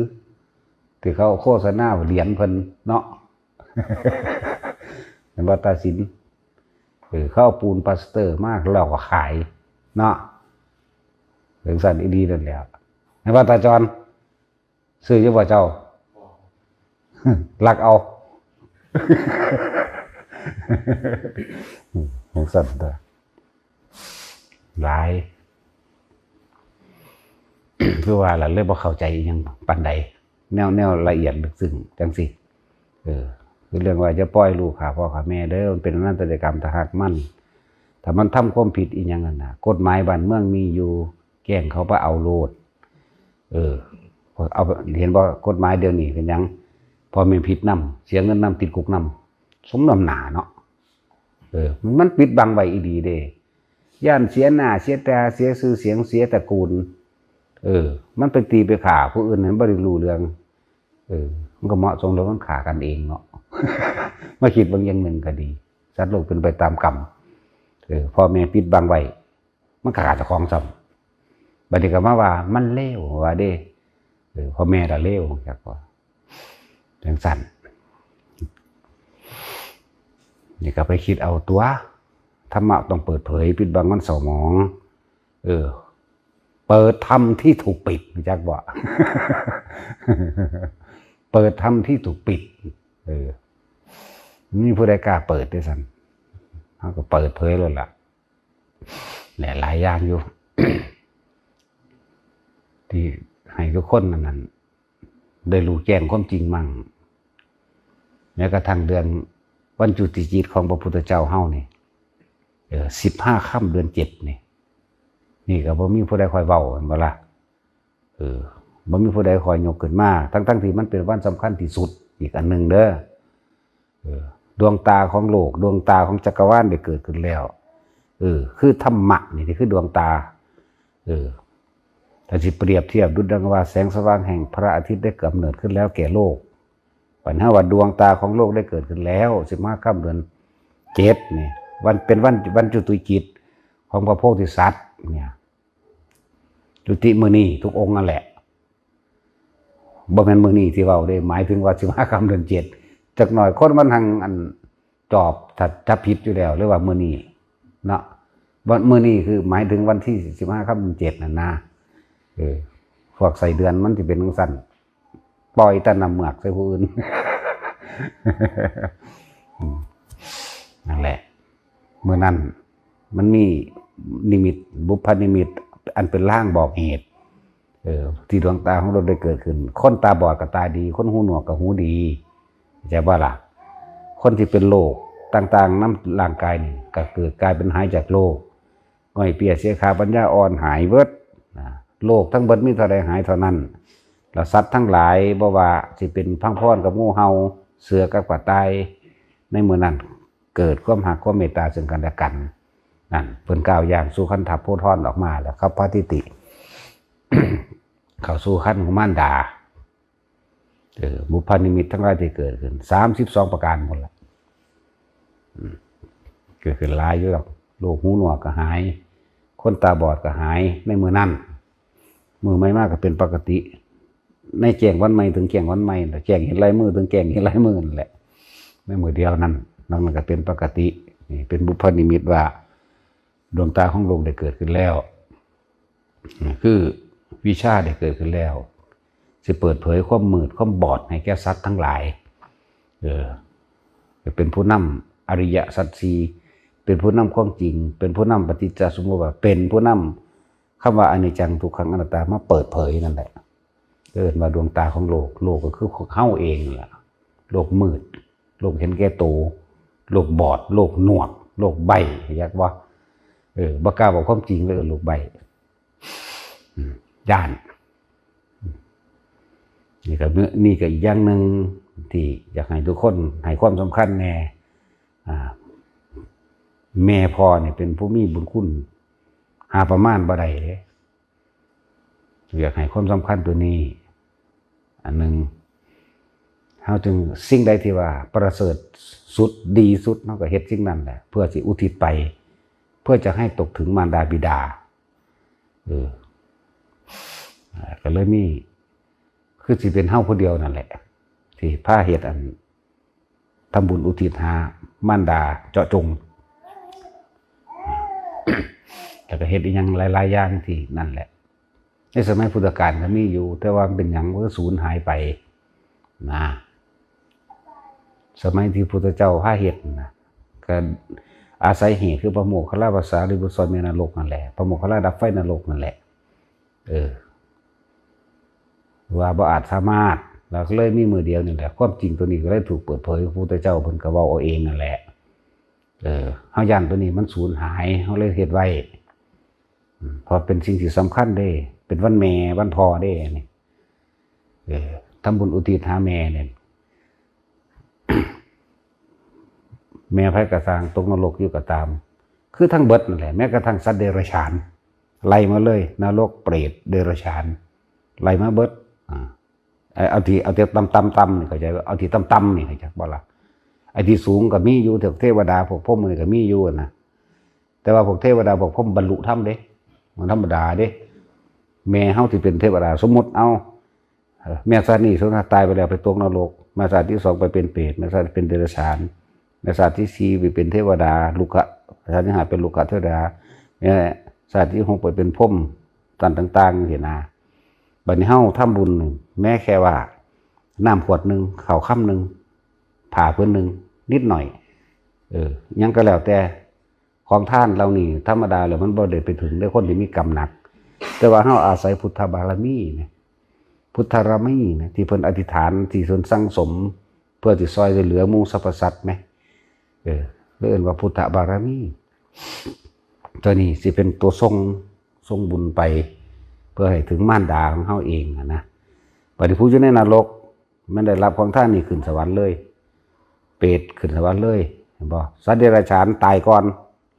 ที่เขาโฆษณาเหรียญเพิ่นเนาะเป็นวัดตาศิลป์เข้าปูนปลาสเตอร์มากแล้วก็ขายเนาะถึงสั่นอีดีนั่นแหละในวัดตาจรซื้อเยอะกว่าเจ้าลักเอาของสัตว์หลายเพื่อว่าเราเริ่มบ่เข้าใจยังปันใดแนวละเอียดลึกซึ้งจังสิคือเรื่องว่าจะปล่อยลูกขาพ่อขาแม่เด้อมันเป็นอนันตริยกรรมถ้าหากมันถ้ามันทำความผิดอีกอย่างนั้นนะกฎหมายบ้านเมืองมีอยู่แกล้งเขาไปเอาโลดเอาเห็นว่ากฎหมายเดี๋ยวนี้เป็นยังพอมีผิดนำเสียเงินนำติดคุกนำสมน้ำหนาเนาะมันปิดบังไว้อีดีเด้ ย่านเสียหน้าเสียตาเสียชื่อเสียงเสียตระกูลมันไปตีไปข่าผู้อื่นนั้นบ่ได้รู้เรื่องมันก็เหมาะสมแล้วมันข่ากันเองเนาะ มาคิดบางอย่างหนึ่งก็ดีสัตว์โลกเป็นไปตามกรรมพ่อแม่ปิดบังไว้มันขาดเจ้าของซ้ำบัดนี้ก็มาว่ามันเลวว่าเด้พ่อแม่ละเลวจักว่าจังสั่นนี่ก็ไปคิดเอาตัวธรรมะต้องเปิดเผยปิดบังมันสมองเปิดธรรมที่ถูกปิดจักว่า เปิดธรรมที่ถูกปิดนี่ผู้ใดกล้าเปิดด้วยซ้ำเขาก็เปิดเผยเลยล่ะหลายอย่างอยู่ ที่ให้ทุกคนนั้นได้รู้แจ้งความจริงมั่งแม้กระทั่งเดือนวันจุติจิตของพระพุทธเจ้าเฮานี่15 ค่ำเดือน 7นี่ก็บ่มีผู้ใดคอยเว้าบ่ล่ะบ่มีผู้ใดคอยยกขึ้นมาทั้งที่มันเป็นวันสำคัญที่สุดอีกอันหนึ่งเด้อดวงตาของโลกดวงตาของจักรวาลได้เกิดขึ้นแล้วคือธรรมะนี่คือดวงตาแต่สิเปรียบเทียบดุจดังว่าแสงสว่างแห่งพระอาทิตย์ได้กำเนิดขึ้นแล้วแก่โลกปัญหาว่าดวงตาของโลกได้เกิดขึ้นแล้ว15 ค่ำเดือน 7นี่วันเป็นวันจุติจิตของพระโพธิสัตว์เนี่ยจุติมื้อนี้ทุกองค์นั่นแหละบ่แม่นมื้อนี้ที่เว้าได้หมายถึงว่า15 ค่ำเดือน 7จักหน่อยคนมันทางอันจอบถ้าผิดอยู่แล้วหรือว่ามื้อนี้เนาะวันมื้อนี้คือหมายถึงวันที่15 ค่ำเดือน 7นั่นนะพวกใส่เดือนมันสิเป็นจังซั่นปล่อยแต่น้ำเมือกใส่ผู้อื่น นั่นแหละเมื่อนั้นมันมีนิมิตบุพนิมิตอันเป็นร่างบอกเหตุที่ดวงตาของเราได้เกิดขึ้นคนตาบอดก็ตาดีคนหูหนวกก็หูดีใช่ป่ะล่ะคนที่เป็นโรคต่างๆน้ำร่างกายนี่ก็เกิดกลายเป็นหายจากโรคง่อยเปียเสียขาปัญญาอ่อนหายเบิดโรคทั้งเบิดมีเท่าใดหายเท่านั้นแล้วสัตว์ทั้งหลายบ่ว่าสิเป็นพังพรกับงูเห่าเสือกับกระต่ายในเมื่อนั้นเกิดความหักความเมตตาซึ่งกันและกันนั่นเพิ่นกล่าวอย่างสู่ขันธัพโพธรออกมาแล้วครับพระทิติ เข้าสู่ขั้นของมารดาบุพนิมิตทั้งหลายที่เกิดขึ้น32 ประการหมดละเกิดขึ้นหลายอยู่หรอกโรคหูหนวกก็หายคนตาบอดก็หายในมือนั้นมือไม่มากก็เป็นปกติในแจ้งวันใหม่ถึงแจ้งวันใหม่แจ้งเห็นลายมือถึงแจ้งเห็นลายมือนั่นแหละในมือเดียวนั้นนั่นก็เป็นปกตินี่เป็นบุพนิมิตว่าดวงตาของโลกได้เกิดขึ้นแล้วคือวิชาได้เกิดขึ้นแล้วจะเปิดเผยความมืดความบอดให้แก่สัตว์ทั้งหลายเป็นผู้นำอริยสัจสี่เป็นผู้นำความจริงเป็นผู้นำปฏิจจสมุปบาทเป็นผู้นำคำว่าอนิจจังทุกขังอนัตตามาเปิดเผยนั่นแหละเกิดมาดวงตาของโลกก็คือเฮาเองแหละโลกมืดโลกเห็นแก่ตัวโลกบอดโลกหนวกโลกใบอยากว่าบ่กล้าบอกความจริงเลยโลกใบย่านนี่ก็อีกอย่างหนึ่งที่อยากให้ทุกคนให้ความสำคัญแน่แม่พ่อเนี่ยเป็นผู้มีบุญคุณหาประมาณบ่ได้เลยอยากให้ความสำคัญตัวนี้อันหนึ่งเขาจึงสิ่งใดที่ว่าประเสริฐสุดดีสุดเขาก็เฮ็ดสิ่งนั้นแหละเพื่อสิอุทิศไปเพื่อจะให้ตกถึงมารดาบิดาก็เลยมีคือสิเป็นเฮาผู้เดียวนั่นแหละที่พาเฮ็ดอันทำบุญอุทิศหามารดาเจาะจงแต่ก็เฮ็ดอีกอย่างหลายๆอย่างที่นั่นแหละในสมัยพุทธกาลก็มีอยู่แต่ว่าเป็นอย่างก็สูญหายไปนะสมัยที่พุทธเจ้าพาเฮ็ดนะก็อาศัยเหตุคือพระโมคคัลลาภาษาริบุตรสอนเมนรกนั่นแหละพระโมคคัลลาดับไฟนรกนั่นแหละว่าบ่อาจสามารถเราก็เลยมีมือเดียวนี่แหละความจริงตัวนี้ก็เลยถูกเปิดเผยพระพุทธเจ้าเพิ่นก็เว้าเอาเองนั่นแหละเฮาย่านตัวนี้มันสูญหายเฮาเลยเฮ็ดไว้เพราะเป็นสิ่งที่สำคัญเด้เป็นวันแม่วันพ่อเด้นี่ทำบุญอุทิศหาแม่เนี่ย แม่ไผกระสร้างตกนรกอยู่ก็ตาม คือทั้งเบิดนั่นแหละแม้กระทั่งสัตว์เดรัจฉานไล่มาเลยนรกเปรตเดรัจฉานไล่มาเบิดเอาที่ต่ำนี่เข้าใจว่าเอาที่ต่ำนี่เข้าใจบ่ล่ะไอ้ที่สูงก็มีอยู่เทวดาพวกพรหมนี่ก็มีอยู่นะแต่ว่าพวกเทวดาพวกพรหมบรรลุธรรมเด้มันธรรมดาเด้แม่เฮาที่เป็นเทวดาสมมุติเอาแม่ชาตินี้สมมุติตายไปแล้วไปตกนรกแม่ชาติที่2ไปเป็นเปรตแม่ชาติเป็นเดรัจฉานแม่ชาติที่4ไปเป็นเทวดาลูกะชาติที่5เป็นลูกะเทวดาแม่ชาติที่6ไปเป็นพรหมต่างๆเห็นนะบัดนี้เฮาทำบุญแม้แค่ว่าน้ำขวดนึงข้าวค่ำนึงผ่าพื้นนึงนิดหน่อยยังก็แล้วแต่ของท่านเรานี่ธรรมดาแล้วมันบ่ได้ไปถึงได้คนที่มีกรรมหนักแต่ว่าเฮาอาศัยพุทธบารมีนะพุทธารมีนะที่เพิ่นอธิษฐานที่เพิ่นสั่งสมเพื่อที่ซอยเหลือหมู่สรรพสัตว์มั้ยเรียกว่าพุทธบารมีตัวนี้สิเป็นตัวทรงบุญไปเพื่อให้ถึงมารดาของเฮาเองนะบัดนี้ผู้อยู่ในนรกมันได้รับของท่านนี่ขึ้นสวรรค์เลยเปรตขึ้นสวรรค์เลยเห็นบ่สัตว์เดรัจฉานตายก่อน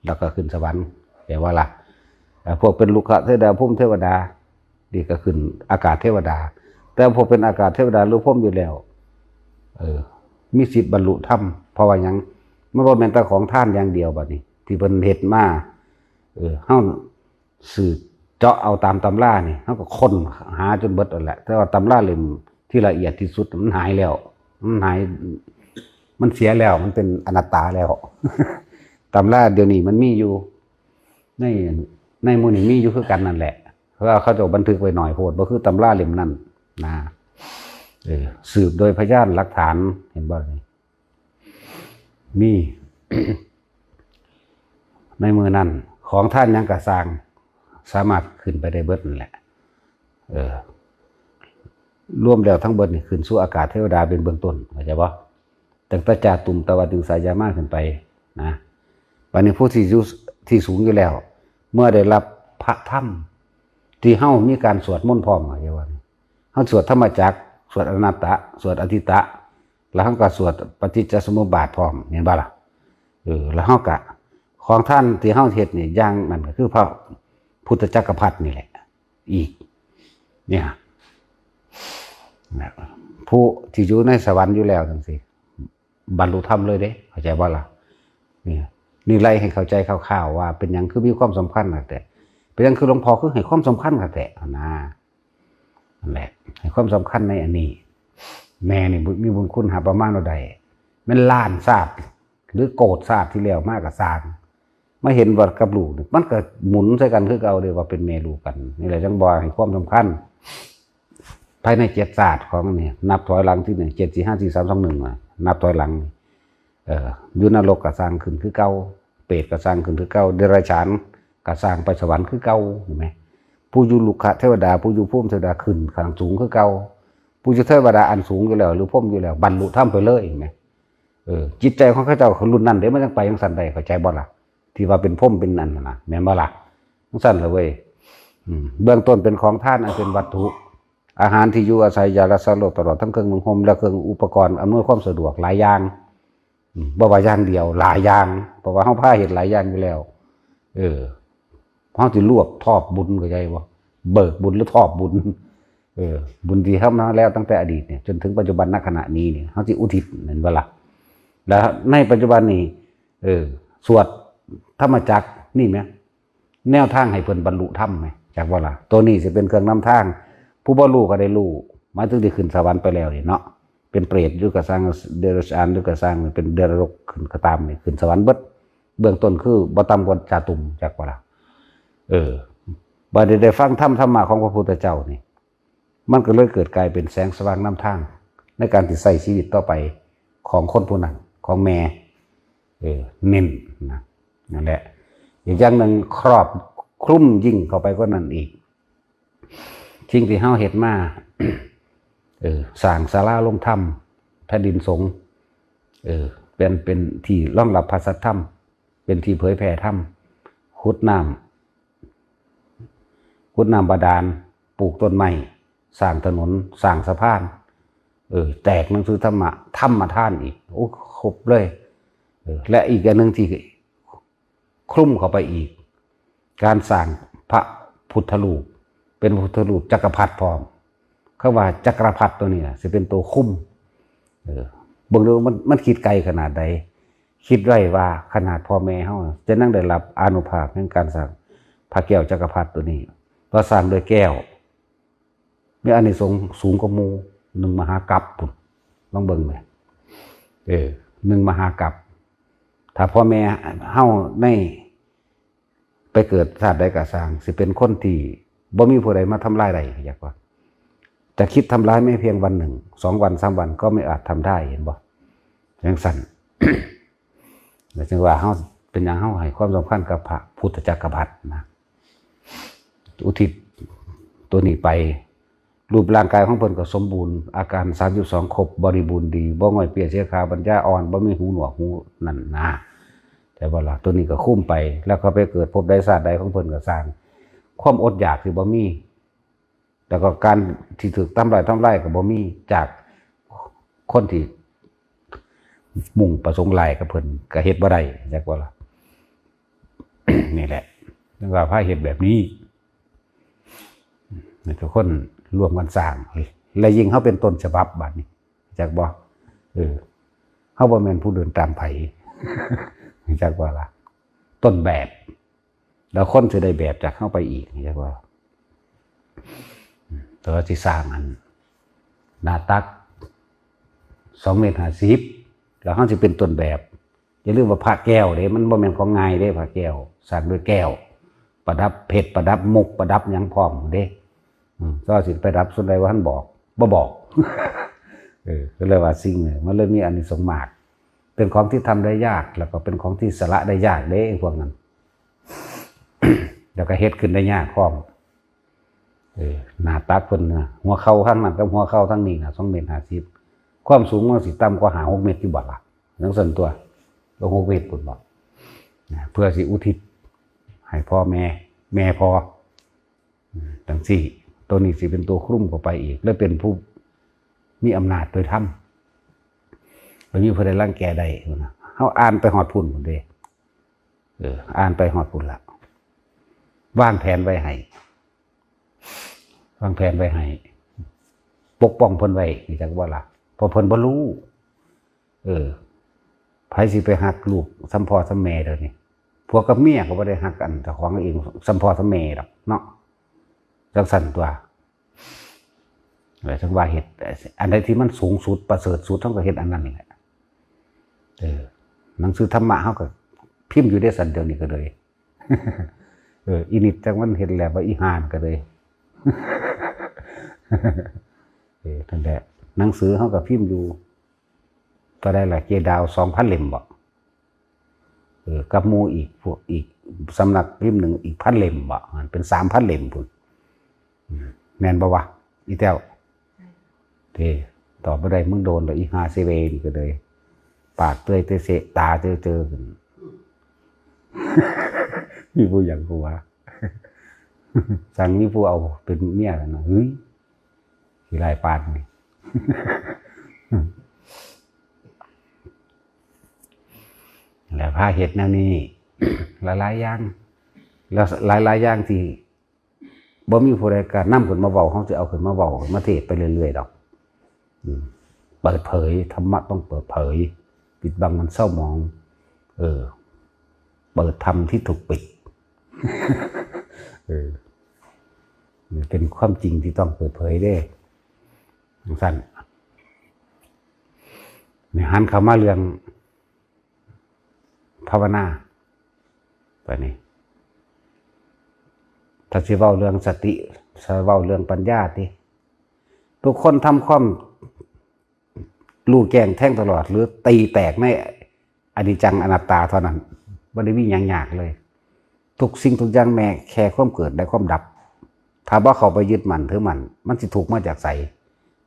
แล้วก็ขึ้นสวรรค์แปลว่าล่ะพวกเป็นลูกเทวดาพรหมเทวดานี่ก็ขึ้นอากาศเทวดาแต่พวกเป็นอากาศเทวดาหรือพรหมอยู่แล้วมีสิทธิ์บรรลุธรรมเพราะว่าหยังมันบ่แม่นแต่ของท่านอย่างเดียวบัดนี้ที่เพิ่นเฮ็ดมาเฮาสืบเจาะเอาตามตำรานี่เฮาก็ค้นหาจนเบิดนั่นแหละแต่ว่าตำราเล่มที่ละเอียดที่สุดมันหายแล้วมันเสียแล้วมันเป็นอนัตตาแล้ว ตำราเดี๋ยวนี้มันมีอยู่ในหมู่นี่มีอยู่คือกันนั่นแหละเพราะว่าเขาจะบันทึกไว้หน่อยโพดบ่คือตำราเล่มนั้นนะสืบโดยพยานหลักฐานเห็นบ่นี่มี ในมือนั้นของท่านยังกระสร้างสามารถขึ้นไปได้เบิดนั่นแหละรวมแล้วทั้งเบิดนี่ขึ้นสู่อากาศเทวดาเป็นเบื้องต้นเข้าใจบ่ตั้งแต่จาตุมตะวันถึงสายามาขึ้นไปนะวันนี้ผู้ที่สูงอยู่แล้วเมื่อได้รับพระธรรมที่เฮามีการสวดมนต์พร้อมเข้าใจบ่เฮาสวดธรรมจักรสวดอนัตตะสวดอธิตะแล้วเฮาก็สวดปฏิจจสมุปบาทพร้อมเห็นบ่ล่ะแล้วเฮาก็ของท่านที่เฮาเฮ็ดนี่อย่างนั้นก็คือพระพุทธจักรพรรดินี่แหละอีกเนี่ยผู้ที่อยู่ในสวรรค์อยู่แล้วจังซี่บรรลุธรรมเลยเด้เข้าใจบ่ล่ะนี่ไล่ให้เข้าใจคร่าวๆว่าเป็นหยังคือมีความสำคัญแต่เป็นหยังคือหลวงพ่อคือให้ความสำคัญแต่นั่นแหละให้ความสำคัญในอันนี้แม่นี่มีบุญคุณหาประมาณเท่าใดแม่นล้านชาติหรือโกรธชาติที่แล้วมาก็สร้างมาเห็นว่ากับลูกมันก็หมุนใส่กันคือเก่าเลยว่าเป็นแม่ลูกกันนี่แหละจังบ่ให้ความสำคัญภายใน7ศาสตร์ของนี่นับถอยหลังที่1 7 4 5 4 3 2 1นับถอยหลังอยู่นรกก็สร้างขึ้นคือเก่าเปรตก็สร้างขึ้นคือเก่าเดรัจฉานก็สร้างไปสวรรค์คือเก่าเห็นมั้ยผู้อยู่ลูกะเทวดาผู้อยู่ภูมิเทวดาขึ้นข้างสูงคือเก่าผู้อยู่เทวดาอันสูงอยู่แล้วหรือพรหมอยู่แล้วบรรลุธรรมไปเลยเห็นมั้ยจิตใจของเขาเจ้าเขารุ่นนั้นเด้มันจังไปจังซั่นได้เข้าใจบ่ล่ะที่ว่าเป็นพรหมเป็นนั่นน่ะแม่นบ่ล่ะจังซั่นล่ะเว้ยเบื้องต้นเป็นของทานอันเป็นวัตถุอาหารที่อยู่อาศัยยารักษาโรคตลอดทั้งเครื่องนุ่งห่มและเครื่องอุปกรณ์อำนวยความสะดวกหลายอย่างบ่ว่าอย่างเดียวหลายอย่างเพราะว่าเฮาพาเฮ็ดหลายอย่างอยู่แล้วเฮาสิรวบทอบบุญเข้าใจบ่เบิกบุญหรือทอบบุญบุญที่ทำมาแล้วตั้งแต่อดีตเนี่ยจนถึงปัจจุบันณขณะนี้เนี่ยเฮาสิอุทิศนั่นบ่ล่ะแล้วในปัจจุบันนี้สวดธรรมจักรนี่แหมแนวทางให้เพิ่นบรรลุธรรมไหมจากบ่ล่ะตัวนี้สิเป็นเครื่องนำทางผู้บ่รู้ก็ได้รู้หมายถึงได้ขึ้นสวรรค์ไปแล้วนี่เนาะเป็นเปรตอยู่ก็สร้างเดรัจฉานอยู่ก็สร้างเป็นเดรัจฉานขึ้นก็ตามนี่ขึ้นสวรรค์เบิดเบื้องต้นคือบ่ต่ำกว่าจาตุมจากบ่ล่ะบัดนี้ได้ฟังธรรมะของพระพุทธเจ้านี่มันก็เลยเกิดกลายเป็นแสงสว่างนำทางในการที่ใช้ชีวิตต่อไปของคนผู้นั้นของแม่เน้นนะนั่นแหละอีกอย่างหนึ่งครอบคลุมยิ่งเข้าไปก็นั่นอีกสิ่งที่เฮาเฮ็ดมา สร้างศาลาลงธรรมแผ่นดินสงฆ์เป็นที่รองรับพระสัทธรรมเป็นที่เผยแผ่ธรรมขุดน้ำบาดาลปลูกต้นไม้สร้างถนนสร้างสะพานแจกหนังสือธรรมทานอีกโอ้ครบเลยและอีกอันนึงที่ คลุมเข้าไปอีกการสร้างพระพุทธรูปเป็นพุทธรูปจักรพรรดิพร้อมเขาว่าจักรพรรดิตัวนี้จะเป็นตัวคุ้มเบิ่งดูมันคิดไกลขนาดใดคิดไว้ว่าขนาดพ่อแม่เฮาจะนั่งได้รับอานุภาพในการสร้างพระแก้วจักรพรรดิตัวนี้เพราะสร้างโดยแก้วมีอานิสงส์สูงกว่าหมู่1 มหากัปปุ่นลองเบิ่งไหม1 มหากัปถ้าพ่อแม่เฮาในไปเกิดชาติใดก็สร้างสิเป็นคนที่บ่มีผู้ใดมาทำลายได้อยากว่าจะคิดทำร้ายไม่เพียงวัน1 2 วัน 3 วันก็ไม่อาจทำได้เห็นบ่อย่างสั่น แล้วจึงว่าเฮาเป็นอย่างเฮาให้ความสำคัญกับพระพุทธจักรพรรดินะอุทิศตัวนี้ไปรูปร่างกายของเพิ่นก็สมบูรณ์อาการ32ครบบริบูรณ์ดีบ่ง่อยเปียเสียขาปัญญาอ่อนบ่มีหูหนวกหูนั่นนะแต่ว่าล่ะตัวนี้ก็คุ้มไปแล้วก็ไปเกิดพบใดชาติใดของเพิ่นก็สร้างความอดอยากที่บ่มีแล้วก็การที่ถูกทำลายก็บ่มีจากคนที่มุ่งประสงค์ลายกับเพิ่นก็เฮ็ดบ่ได้จักว่าล่ะ นี่แหละจึงว่าพระเฮ็ดแบบนี้ทุกคนร่วมกันสร้างและยิ่งเฮาเป็นต้นฉบับบัดนี้จักบ่เฮาบ่แม่นผู้เดินตามไผ จักว่าล่ะต้นแบบแล้วคนสิได้แบบจากเฮาไปอีกจักว่าตัวที่สร้างอันหน้าตัก2.50 เมตรแล้วเฮาสิเป็นต้นแบบอย่าลืมว่าพระแก้วเด้มันบ่แม่นของง่ายเด้พระแก้วสร้างด้วยแก้วประดับเพชรประดับมุกประดับหยังพร้อมเด้ก็สิไปรับส่วนใดว่าท่านบอกบ่บอก ก็เลยว่าสิ่งนี้มันเลยมีอานิสงส์มากเป็นของที่ทำได้ยากแล้วก็เป็นของที่สละได้ยากเด้พวกนั้น แล้วก็เฮ็ดขึ้นได้ยากพร้อมหน้าตักเพิ่นน่ะหัวเข่าข้างนั้นกับหัวเข่าทั้งนี้น่ะ2.50 เมตรความสูงมันสิต่ำกว่า6 เมตรอยู่บ่ล่ะจังซั่นตัว6 เมตรพุ่นบ่เพื่อสิอุทิศให้พ่อแม่พอจังซี่ตัวนี้สิเป็นตัวคลุ้มเข้าไปอีกและเป็นผู้มีอำนาจโดยธรรมบ่มีผู้ใดรังแกได้นะเฮาอ่านไปฮอดพุ่นพุ่นเด้อ่านไปฮอดพุ่นละวางแผนไว้ให้ปกป้องเพิ่นไว้จักว่าล่ะเพราะเพิ่นบ่รู้ไผสิไปหักลูกซ้ำพ่อซ้ำแม่เด้อนี่ผัวกับเมียก็บ่ได้หักกันเจ้าของเองซ้ำพ่อซ้ำแม่ดอกเนาะจังซั่นตัวจังว่าเฮ็ดอันใดที่มันสูงสุดประเสริฐสุดเฮาก็เฮ็ดอันนั้นนี่แหละหนังสือธรรมะเฮาก็พิมพ์อยู่ได้สั่นเดียวนี้ก็เลยอีนิดจังมันเห็นแล้วว่าอีหานก็เลยนั่นแหละหนังสือเขากับพิมพ์อยู่ก็ได้ละเจดาว 2,000 เล่มบ่กับหมู่อีกพวกอีกสำนักพิมพ์หนึ่งอีก1,000 เล่มบ่มันเป็น 3,000 เล่มพุ่นแม่นบ่วะอีแต้วตอบบ่ได้มึงโดนแล้วอีหาเซเวนี่ก็เลยปากเตยเตเสตาเจอขึ้น มีผู้อย่างกูว่าสั่งมีผู้เอาเป็นเมียกันนะเฮ้ยสิลายปานนี่ แล้วพาเห็ดแนวนี้ หลายอย่างแล้วหลายอย่างที่บ่มีผู้ใดกล้านำขึ้นมาเว้าเฮาสิเอาขึ้นมาเว้ามาเทศไปเรื่อยๆดอกเปิดเผยธรรมะต้องเปิดเผยปิดบังมันเศร้าหมองเปิดธรรมที่ถูกปิด เป็นความจริงที่ต้องเปิดเผยได้สั้นเนี่ยหันเข้ามาเรื่องภาวนาไปนี่ถ้าสิเว้าเรื่องสติถ้าเว้าเรื่องปัญญาติทุกคนทำความรู้แจ้งแท่งตลอดหรือตีแตกในอนิจจังอนัตตาเท่านั้นบ่ได้มีหยังยากเลยทุกสิ่งทุกอย่างแม้แค่ความเกิดและความดับถ้าบ่เข้าไปยึดมั่นถือมั่นมันสิถูกมาจากไส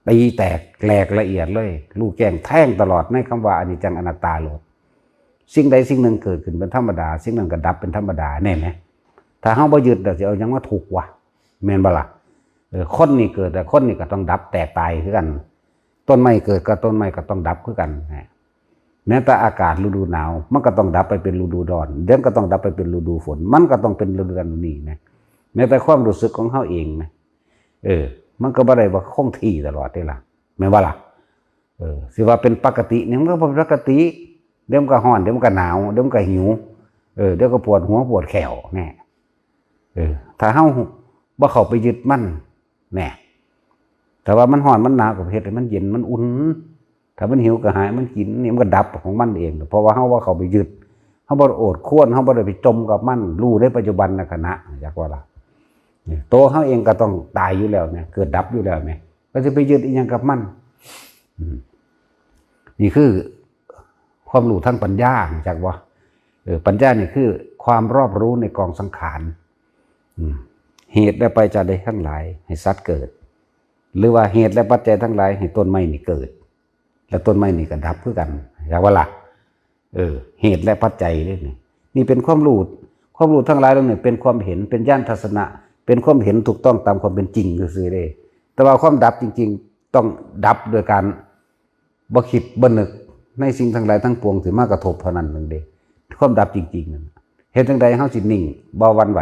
ตีแตกแหลกละเอียดเลยรู้แจ้งแท่งตลอดในคำว่าอนิจจังอนัตตาโลดสิ่งใดสิ่งหนึ่งเกิดขึ้นเป็นธรรมดาสิ่งหนึ่งก็ดับเป็นธรรมดาแน่ไหมถ้าเฮาบ่ยึดสิเอาหยังมาถูกวะแม่นบ่ล่ะคนนี่เกิดแต่คนนี่ก็ต้องดับแตกตายคือกันต้นไม้เกิดกับต้นไม้ก็ต้องดับคือกัน แม้แต่อากาศฤดูหนาวมันก็ต้องดับไปเป็นฤดูร้อนเดี๋ยวก็ต้องดับไปเป็นฤดูฝนมันก็ต้องเป็นฤดูนั้นนี่นะแม้แต่ความรู้สึกของเฮาเองนะมันก็บ่ได้ว่าคงที่ตลอดได้ล่ะแม่นว่าล่ะสิว่าเป็นปกติเนี่ยมันก็บ่ปกติเดี๋ยวมันก็ร้อนเดี๋ยวมันก็หนาวเดี๋ยวมันก็หิวเดี๋ยวก็ปวดหัวปวดแขวแน่ถ้าเฮาบ่เข้าไปยึดมันแน่แต่ว่ามันร้อนมันหนาวก็เฮ็ดให้มันเย็นมันอุ่นถ้ามันหิวก็หายมันกินนี่มันก็ดับของมันเองเพราะว่าเฮาว่าเข้าไปยึดเฮาบ่โอดครวนเฮาบ่ได้ไปจมกับมันรู้ในปัจจุบันขณะจักว่าล่ะตัวเฮาเองก็ต้องตายอยู่แล้วเนี่ยเกิดดับอยู่แล้วแม่ก็จะไปยึดอีหยังกับมันนี่คือความรู้ทางปัญญาจักว่าปัญญานี่คือความรอบรู้ในกองสังขารเหตุและปัจจัยทั้งหลายให้สัตว์เกิดหรือว่าเหตุและปัจจัยทั้งหลายให้ต้นไม้นี่เกิดและต้นไม้นี่ก็ดับคือกันอย่างว่าล่ะเหตุและปัจจัยนี่เป็นความรู้ทั้งหลายตรงนี้เป็นความเห็นเป็นญาณทัศนะเป็นความเห็นถูกต้องตามความเป็นจริงซื่อๆเด้แต่ว่าความดับจริงๆต้องดับโดยการบ่คิดบ่นึกในสิ่งทั้งหลายทั้งปวงที่มากระทบเท่านั้นนึงเด้ความดับจริงๆนั่นเฮ็ดจังใดเฮาสินิ่งบ่หวั่นไหว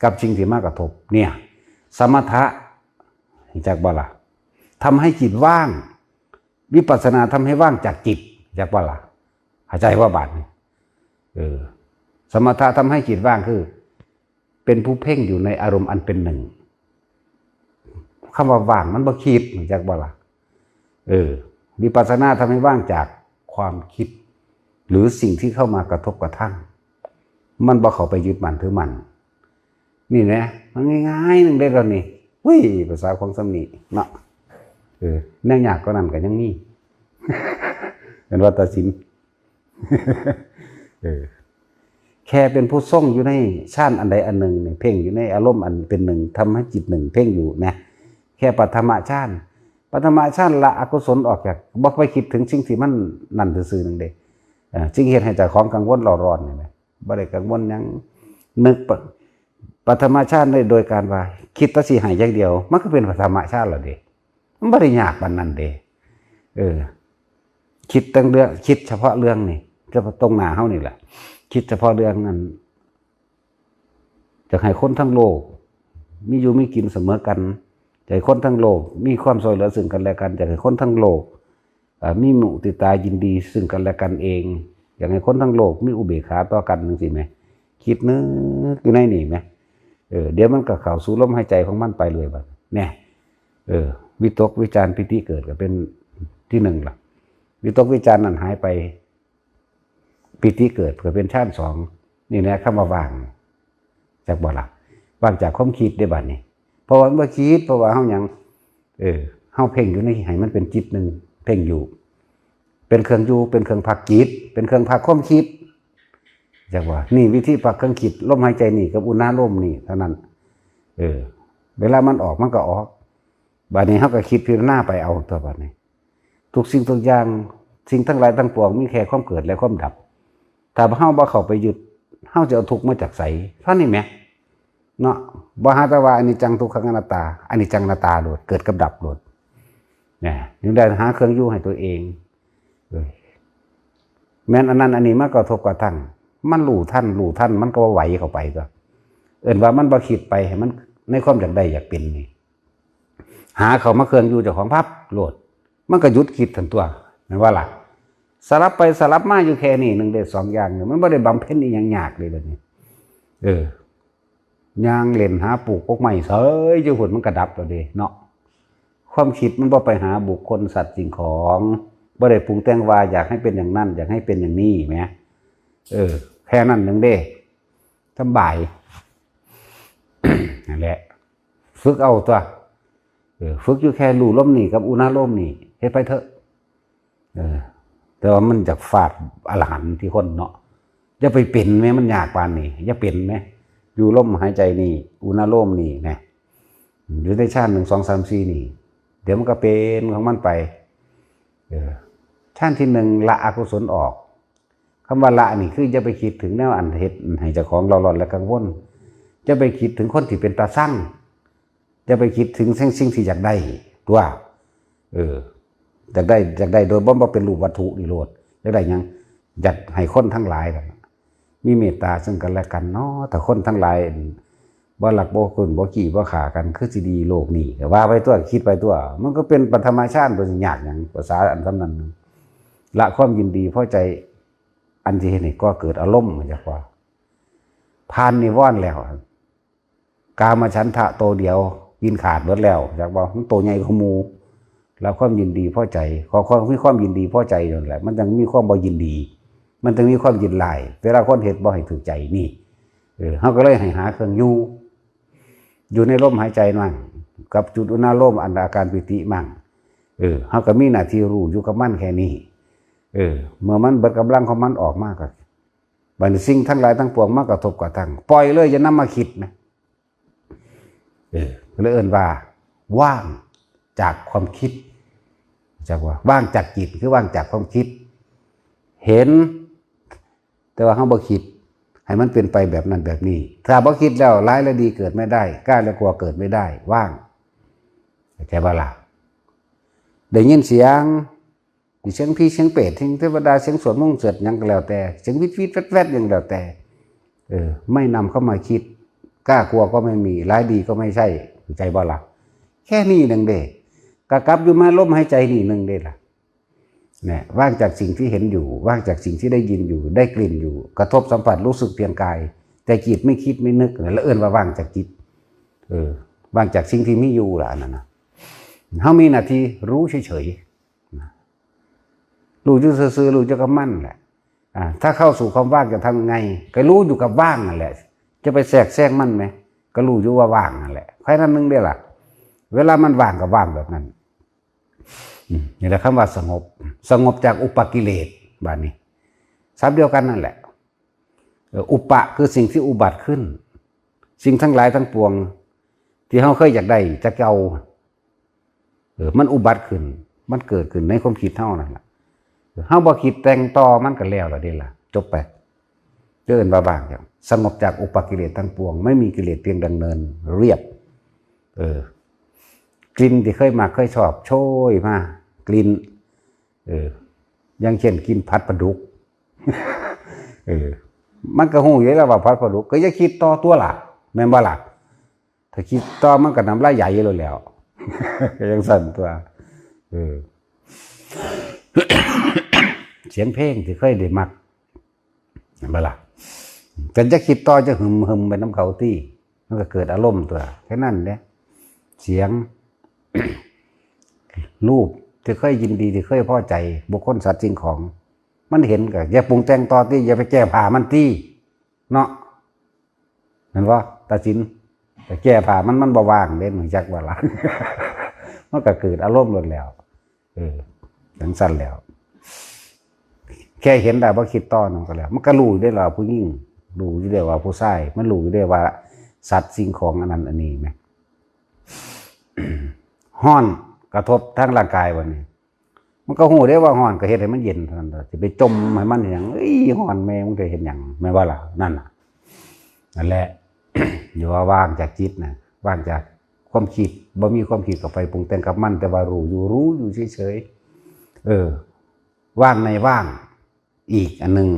กับสิ่งที่มากระทบเนี่ยสมถะจักบ่ล่ะทำให้จิตว่างวิปัสสนาทำให้ว่างจากจิตจักบ่ล่ะเข้าใจว่าบาดนี่สมถะทำให้จิตว่างคือเป็นผู้เพ่งอยู่ในอารมณ์อันเป็นหนึ่งคำว่าว่างมันบ่คิดจักบ่ล่ะวิปัสสนาทำให้ว่างจากความคิดหรือสิ่งที่เข้ามากระทบกระทั่งมันบ่เข้าไปยึดมั่นถือมั่นนี่นะมันง่ายๆนึงได้แล้วนี่ภาษาของสำนีเนาะแนวยากก็นั่นก็ยังมีเป็นวัตศิลป์แค่เป็นผู้ทรงอยู่ในฌานอันใดอันหนึ่งเพ่งอยู่ในอารมณ์อันเป็นหนึ่งทำให้จิตหนึ่งเพ่งอยู่นะแค่ปัทมฌานละอกุศลออกจากบ่ไปคิดถึงสิ่งที่มันนั่นซื่อๆนึงเด้จึงเฮ็ดให้เจ้าของกังวลร้อนนี่แหละบ่ได้กังวลหยังนึกปัทมฌานได้โดยการว่าคิดแต่สิให้อย่างเดียวมันก็เป็นปัทมฌานแล้วเด้มันบ่ได้ยากปานนั้นเด้คิดตั้งเรื่องคิดเฉพาะเรื่องนี่ก็ตรงหน้าเฮานี่แหละคิดเฉพาะเรื่องนั้นจะให้คนทั้งโลกมีอยู่มีกินเสมอกันจะให้คนทั้งโลกมีความช่วยเหลือซึ่งกันและกันจะให้คนทั้งโลกมีมุติตายินดีซึ่งกันและกันเองอยากให้คนทั้งโลกมีอุเบกขาต่อกันจังซี่แหมคิดนึกอยู่ในนี่แหมเดี๋ยวมันก็เข้าสู่ลมหายใจของมันไปเลยบัดแน่วิตกวิจารปิติเกิดก็เป็นที่หนึ่งล่ะวิตกวิจารนั้นหายไปปิติเกิดก็เป็นฌานสองนี่นะคำว่าว่างจากบ่ล่ะว่างจากความคิดได้บัดนี้เพราะว่าเมื่อคิดเพราะว่าเฮาหยังเฮาเพ่งอยู่ในให้มันเป็นจิตหนึ่งเพ่งอยู่เป็นเครื่องอยู่เป็นเครื่องพักจิตเป็นเครื่องพักความคิดจากว่านี่วิธีพักเครื่องคิดลมหายใจนี่กับอุณหภูมินี่เท่านั้นเวลามันออกมันก็ออกบัดนี้เฮาก็คิดพิจารณาไปเอาตัวบัดนี้ทุกสิ่งทุกอย่างสิ่งทั้งหลายทั้งปวงมีแค่ความเกิดและความดับถ้าเฮาบ่เข้าไปยึดเฮาจะเอาทุกข์มาจากไสเท่านี้แหมเนาะบ่หาแต่ว่าอนิจจังทุกขังอนัตตาอนิจจังอนัตตาโลดเกิดกับดับโลดเนี่ยถึงได้หาเครื่องอยู่ให้ตัวเองแม้นอันนั้นอันนี้มันก็กระทบกระทั่งมันรู้ท่านมันก็ไหวเข้าไปก็ว่ามันบ่คิดไปให้มันในความอยากได้อยากเป็นนี่หาเขามาเครื่องอยู่เจ้าของภาพโหลดมันก็หยุดคิดทั้งตัวนั่นว่าล่ะสลับไปสลับมาอยู่แค่นี้1ได้2อย่างเนี่ยมันบ่ได้บำเพ็ญอีหยังยากเลยบัดนี้ย่างเล่นหาปลูกพวกไม้เสยอยู่พุ่นมันก็ดับแล้วเด้เนาะความคิดมันบ่ไปหาบุคคลสัตว์สิ่งของบ่ได้ปรุงแต่งว่าอยากให้เป็นอย่างนั้นอยากให้เป็นอย่างนี้แหมแค่นั้นนึงเด้สบาย นั่นแหละฝึกเอาตัวฝึกอยู่แค่รู้ลมนี่กับอุณหภูมินี่เฮ็ดไปเถอะแต่ว่ามันจากฟาดอรหันต์ที่คนเนาะอย่าไปเป็นแม้มันยากปานนี้อย่าเป็นแม้อยู่ลมหายใจนี่อุณหภูมินี่นะอยู่ในฌาน1 2 3 4นี่เดี๋ยวมันก็เป็นของมันไปฌานที่1ละอกุศลออกคำว่าละนี่คือจะไปคิดถึงแนวอันเฮ็ดให้เจ้าของร้อนและกังวลจะไปคิดถึงคนที่เป็นตาสั่งจะไปคิดถึงสิ่งที่อยากได้ตัวอยากได้โดยบ่เป็นรูปวัตถุนี่โลด จะได้ยังอยากให้คนทั้งหลายมีเมตตาซึ่งกันและกันเนาะแต่คนทั้งหลายบ่หลักบ่คนบ่ขี้บ่ขากันคือสิดีโลกนี้ว่าไปตัวคิดไปตัวมันก็เป็นธรรมชาติโดยยากอย่างภาษาอันสำนั้นละความยินดีพอใจอันที่เห็นนี่ก็เกิดอารมณ์เหมือนจะว่าผ่านนิวรณ์แล้วกามฉันทะโตเดียวกินขาดหมดแล้วจากบอกมันโตใหญ่ขมูแล้วความยินดีพอใจขอความมีความยินดีพอใจนั่นแหละมันต้องมีความบ่ยินดีมันต้องมีความยินลายเวลาคนเห็นบ่ให้ถูกใจนี่เขาก็เลยให้หาเครื่องอยู่ในลมหายใจมั่งกับจุดอุณาโลมอันอาการปิติมั่งเขาก็มีหน้าที่รู้อยู่กับมันแค่นี้เมื่อมันเบิดกำลังของมันออกมากก็บัดนี้สิ่งทั้งหลายทั้งปวงมากระทบกระทั่งปล่อยเลยอย่านำมาคิดนะเลยเอิ้นว่าว่างจากความคิดจากว่าว่างจากจิตคือว่างจากความคิดเห็นแต่ว่าเฮาบ่คิดให้มันเป็นไปแบบนั้นแบบนี้ถ้าบ่คิดแล้วร้ายและดีเกิดไม่ได้กล้าและกลัวเกิดไม่ได้ว่างเข้าใจบ่ล่ะได้ยินเสียงพี่เสียงเป็ดเสียงเทวดาเสียงสวดมนต์เสร็จยังก็แล้วแต่เสียงวิดแวดยังแล้วแต่ไม่นำเข้ามาคิดกล้ากลัวก็ไม่มีร้ายดีก็ไม่ใช่ใจบ่ล่ะแค่นี้นึงเด้กะกลับอยู่มาลมหายใจนี่นึงเด้ล่ะเนี่ยว่างจากสิ่งที่เห็นอยู่ว่างจากสิ่งที่ได้ยินอยู่ได้กลิ่นอยู่กระทบสัมผัสรู้สึกเพียงกายแต่จิตไม่คิดไม่นึกแล้วเอิ้นว่าว่างจากจิตว่างจากสิ่งที่มีอยู่ล่ะนั่นน่ะเฮามีหน้าที่รู้เฉยๆรู้อยู่ซื่อๆรู้อยู่กับมันแหละถ้าเข้าสู่ความว่างจะทำไงก็รู้อยู่กับว่างนั่นแหละจะไปแทรกมันไหมก็รู้อยู่ว่าว่างนั่นแหละใครนั้นนึงได้ล่ะเวลามันว่างก็ว่างแบบนั้นนี่แหละคำว่าสงบจากอุปกิเลสบาดนี้ศัพท์เดียวกันนั่นแหละอุปะคือสิ่งที่อุบัติขึ้นสิ่งทั้งหลายทั้งปวงที่เขาเคยอยากได้จะเก่ามันอุบัติขึ้นมันเกิดขึ้นในความคิดเท่านั่นแหละเฮาบ่คิดแต่งต่อมันก็แล้วล่ะเด้ล่ะจบไปเดินบ้างอย่างสงบจากอุปกิเลสทั้งปวงไม่มีกิเลสเพียงดำเนินเรียบกลิ่นที่เคยมาเคยชอบโชยมากลิ่นอย่างเช่นกินผัดปลาดุกมันก็หูอยู่แล้วว่าผัดปลาดุกก็อย่าคิดต่อตัวล่ะแม่นบ่ล่ะถ้าคิดต่อมันก็น้ำลายใหญ่อยู่แล้วก็ยังสั่นตัวเสียงเพลงที่เคยได้มักเห็นบ่ล่ะแต่จะคิดต่อจะหึมไปน้ำเขาที่มันก็เกิดอารมณ์ตัวแค่นั้นเนี่ยเสียง รูปที่เคยยินดีที่เคยพอใจบุคคลสัตว์สิ่งของมันเห็นก็อย่าปรุงแต่งต่อที่อย่าไปแก้ผ้ามันที่เนาะเห็นว่าตาสินแต่แก้ผ้ามันบ่ว่างเด่นเหมือนจักว่าล่ะ มันก็เกิดอารมณ์หมดแล้วถึงสั้นแล้วแค่เห็นได้ว่าคิดต่อนั่นก็แล้วมันก็รู้ได้ว่าผู้หญิงรู้ได้ว่าผู้ชายมันรู้ได้ว่าสัตว์สิ่งของอันนั้นอันนี้ไหม ฮ้อนกระทบทั้งร่างกายวันนี้มันก็หูได้ว่าฮ้อนก็เฮ็ดให้มันเย็นเท่านั้นสิไปจมให้มันอย่างฮ้อนแม่มึงจะเห็นอย่างไม่ว่าล่ะนั่นแหละ อยู่ว่าว่างจากจิตนะว่างจากความคิดบ่มีความคิดกับไปปรุงแต่งกับมันแต่ว่ารู้อยู่เฉยๆว่างในว่างอีกอันนึง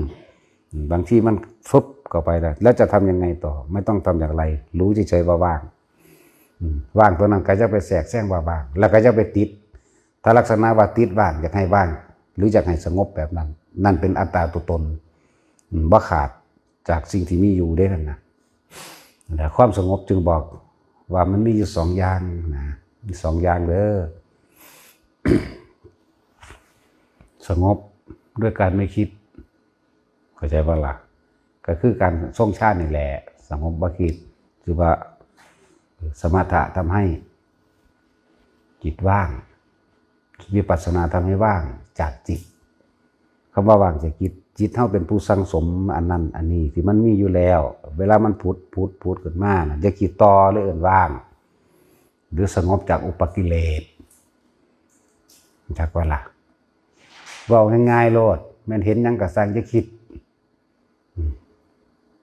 บางทีมันฟึบเข้าไปแล้วจะทำยังไงต่อไม่ต้องทำอย่างไรรู้เฉยๆว่าว่างว่างตัวนั้นก็จะไปแทรกแซงว่าว่างแล้วก็จะไปติดถ้าลักษณะว่าติดว่างอยากให้ว่างหรืออยากให้สงบแบบนั้นนั่นเป็นอัตตาตัวตนบ่ขาดจากสิ่งที่มีอยู่ได้นั่นนะแต่ความสงบจึงบอกว่ามันมีอยู่สองอย่างนะมีสองอย่างเด้อ สงบด้วยการไม่คิดเข้าใจป่ะล่ะก็คือการทรงชาตินี่แหละสงบบ่คิดคือว่าสมถะทำให้จิตว่างวิปัสสนาทำให้ว่างจากจิตคำว่าว่างจากจิตเท่าเป็นผู้สังสมอันนั้นอันนี้ที่มันมีอยู่แล้วเวลามันพูดขึ้นมาจะคิดต่อหรือว่างหรือสงบจากอุปกิเลสจากว่าล่ะว่าง่ายๆโลดแม่นเห็นยังกะสร้างจะคิด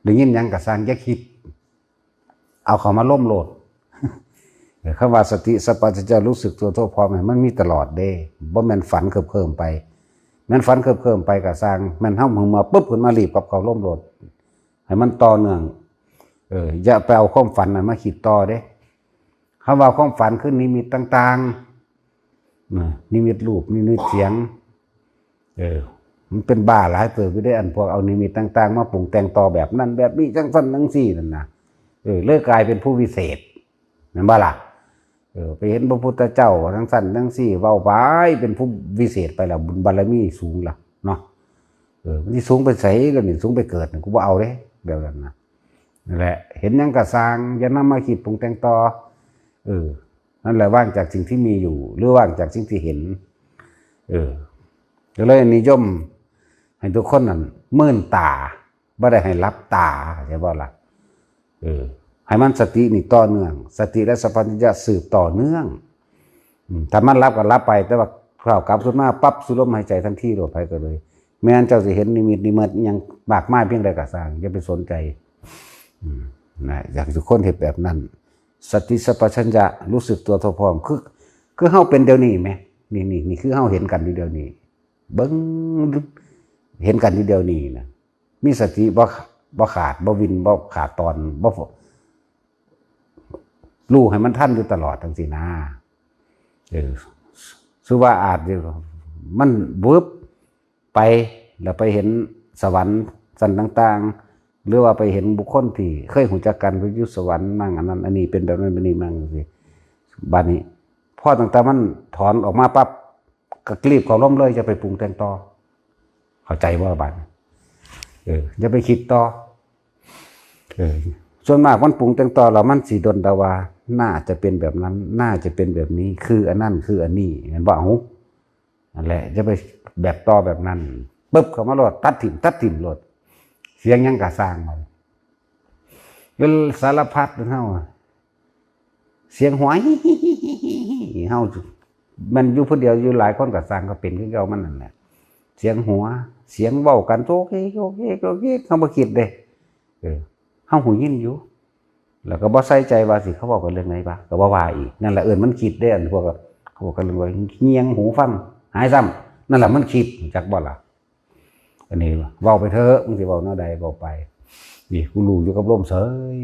ได้ยินยังกะสร้างจะคิดเอาเขามาล่มโลดคำว่าสติสัพพัญญะรู้สึกตัวทั่วพร้อมมันมีตลอดเด้บ่แม่นฝันเคิมไป แม่นฝันเคิมๆไปก็สร้างแม่นเฮามึงมาปุ๊บขึ้นมารีบกับเขาล้มโลดให้มันต่อเนื่องอย่าไปเอาความฝันนั้นมาคิดต่อเด้คำว่าความฝันคือนิมิตต่างๆนิมิตรูปนิมิตเสียงมันเป็นบ้าหลายเติบไปได้อันพวกเอานิมิตต่างๆมาปรุงแต่งต่อแบบนั้นแบบนี้จังซั่นจังซี่นั่นน่ะเลิกกลายเป็นผู้วิเศษนั่นบ่ล่ะไปเห็นพระพุทธเจ้าทั้งสั้นทั้งสี่เว้าไปเป็นผู้วิเศษไปแล้วบุญบารมีสูงล่ะเนาะมันที่สูงไปไสแล้วนี่สูงไปเกิดกูบ่เอาเด้แบบนั้นนะนั่นแหละเห็นหยังก็สร้างอย่านำมาคิดปรุงแต่งต่อนั่นแหละว่างจากสิ่งที่มีอยู่หรือว่างจากสิ่งที่เห็นก็เลยนิยมให้ทุกคนนั่นมื่นตาบ่ได้ให้รับตาใช่บ่ล่ะให้มันสตินี่ต่อเนื่องสติและสัมปชัญญะสืบต่อเนื่องถ้ามันรับก็รับไปแต่ว่าคราวกลับขึ้นมาปั๊บสูดลมหายใจทันทีโดดไปก็เลยแม้นเจ้าสิเห็นนิมิตนิมิตยังมากมายเพียงใดก็สร้างอย่าไปสนใจนะอยากทุกคนเห็นแบบนั้นสติสัมปชัญญะรู้สึกตัวทั่วพร้อมคือเฮาเป็นเดี๋ยวนี้ไหมนี่คือเฮาเห็นกันอยู่เดี๋ยวนี้เบิ่งเห็นกันอยู่เดี๋ยวนี้นะมีสติบ่ขาดบ่วินบ่ขาดตอนบ่รู้ให้มันทันอยู่ตลอดทั้งสี่นาสุว่าอาจมันบึบไปแล้วไปเห็นสวรรค์สันต่างๆหรือว่าไปเห็นบุคคลที่เคยหูจักกันไปอยู่สวรรค์มั่งอันนั้นอันนี้เป็นแบบนั้นเป็นนี้มั่งสิบ้านนี้พอต่างๆมันถอนออกมาปั๊บก็กรีบเขาล้มเลยจะไปปรุงแต่งต่อเข้าใจว่าบ้านจะไปคิดต่อส่วนมากมันปรุงแต่งต่อแล้วมันสีดนดาว่าน่าจะเป็นแบบนั้นน่าจะเป็นแบบนี้คืออันนั้นคืออันนี้เห็นบ่เอานั่นแหละจะไปแบบต่อแบบนั้นปึ๊บเขามาโหลดตัดถิ่มโหลดเสียงยังกะสร้างมาเป็นสารพัดเฮาเสียงหวยเฮามันอยู่ผู้เดียวอยู่หลายคนกะสร้างก็เป็นคือเก่ามันนั่นแหละเสียงหัวเสียงเว้ากันโอเคเฮาบ่คิดเด้เฮาหูยินอยู่แล้วก็บ่ใส่ใจว่าสิเขาบอกกันเรื่องไหนบ้างก็บ่ว่าอีกนั่นแหละมันคิดได้อันพวกเขาบอกกันเรื่องว่าเงียงหูฟังหายซ้ำนั่นแหละมันคิดจักบ่ล่ะอันนี้เว้าไปเถอะมึงสิเว้าแนวใดเว้าไปนี่กูรู้อยู่กับลมเสย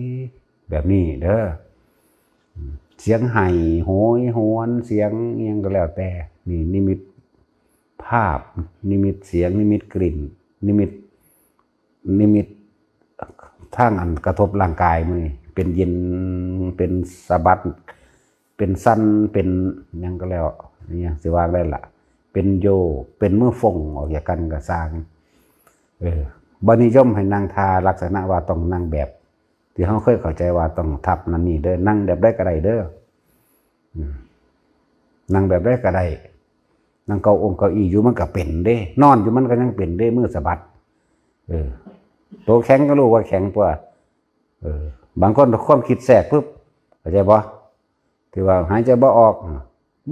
แบบนี้เด้อเสียงไห้โหยหวนเสียงเอียงก็แล้วแต่นี่นิมิตภาพนิมิตเสียงนิมิตกลิ่นนิมิตทางอันกระทบร่างกายมือเป็นเย็นเป็นสะบัดเป็นสั้นเป็นยังก็แล้วนี่สิว่าได้ละเป็นโยเป็นมือฟงออกจากกันก็สร้างบ่นิยมให้นั่งทาลักษณะว่าต้องนั่งแบบที่เขาเคยเข้าใจว่าต้องทับนั่นนี่เด้อนั่งแบบได้ก็ได้เด้อนั่งแบบได้ก็ได้นั่งเก้าองค์เก้าอี้อยู่มันก็เป็นเด้นอนอยู่มันก็ยังเป็นเด้มือสะบัดตัวแข็งก็รู้ว่าแข็งตัวบางคนความคิดแทรกปุ๊บเข้าใจบ่ที่ว่าหายใจบ่ออก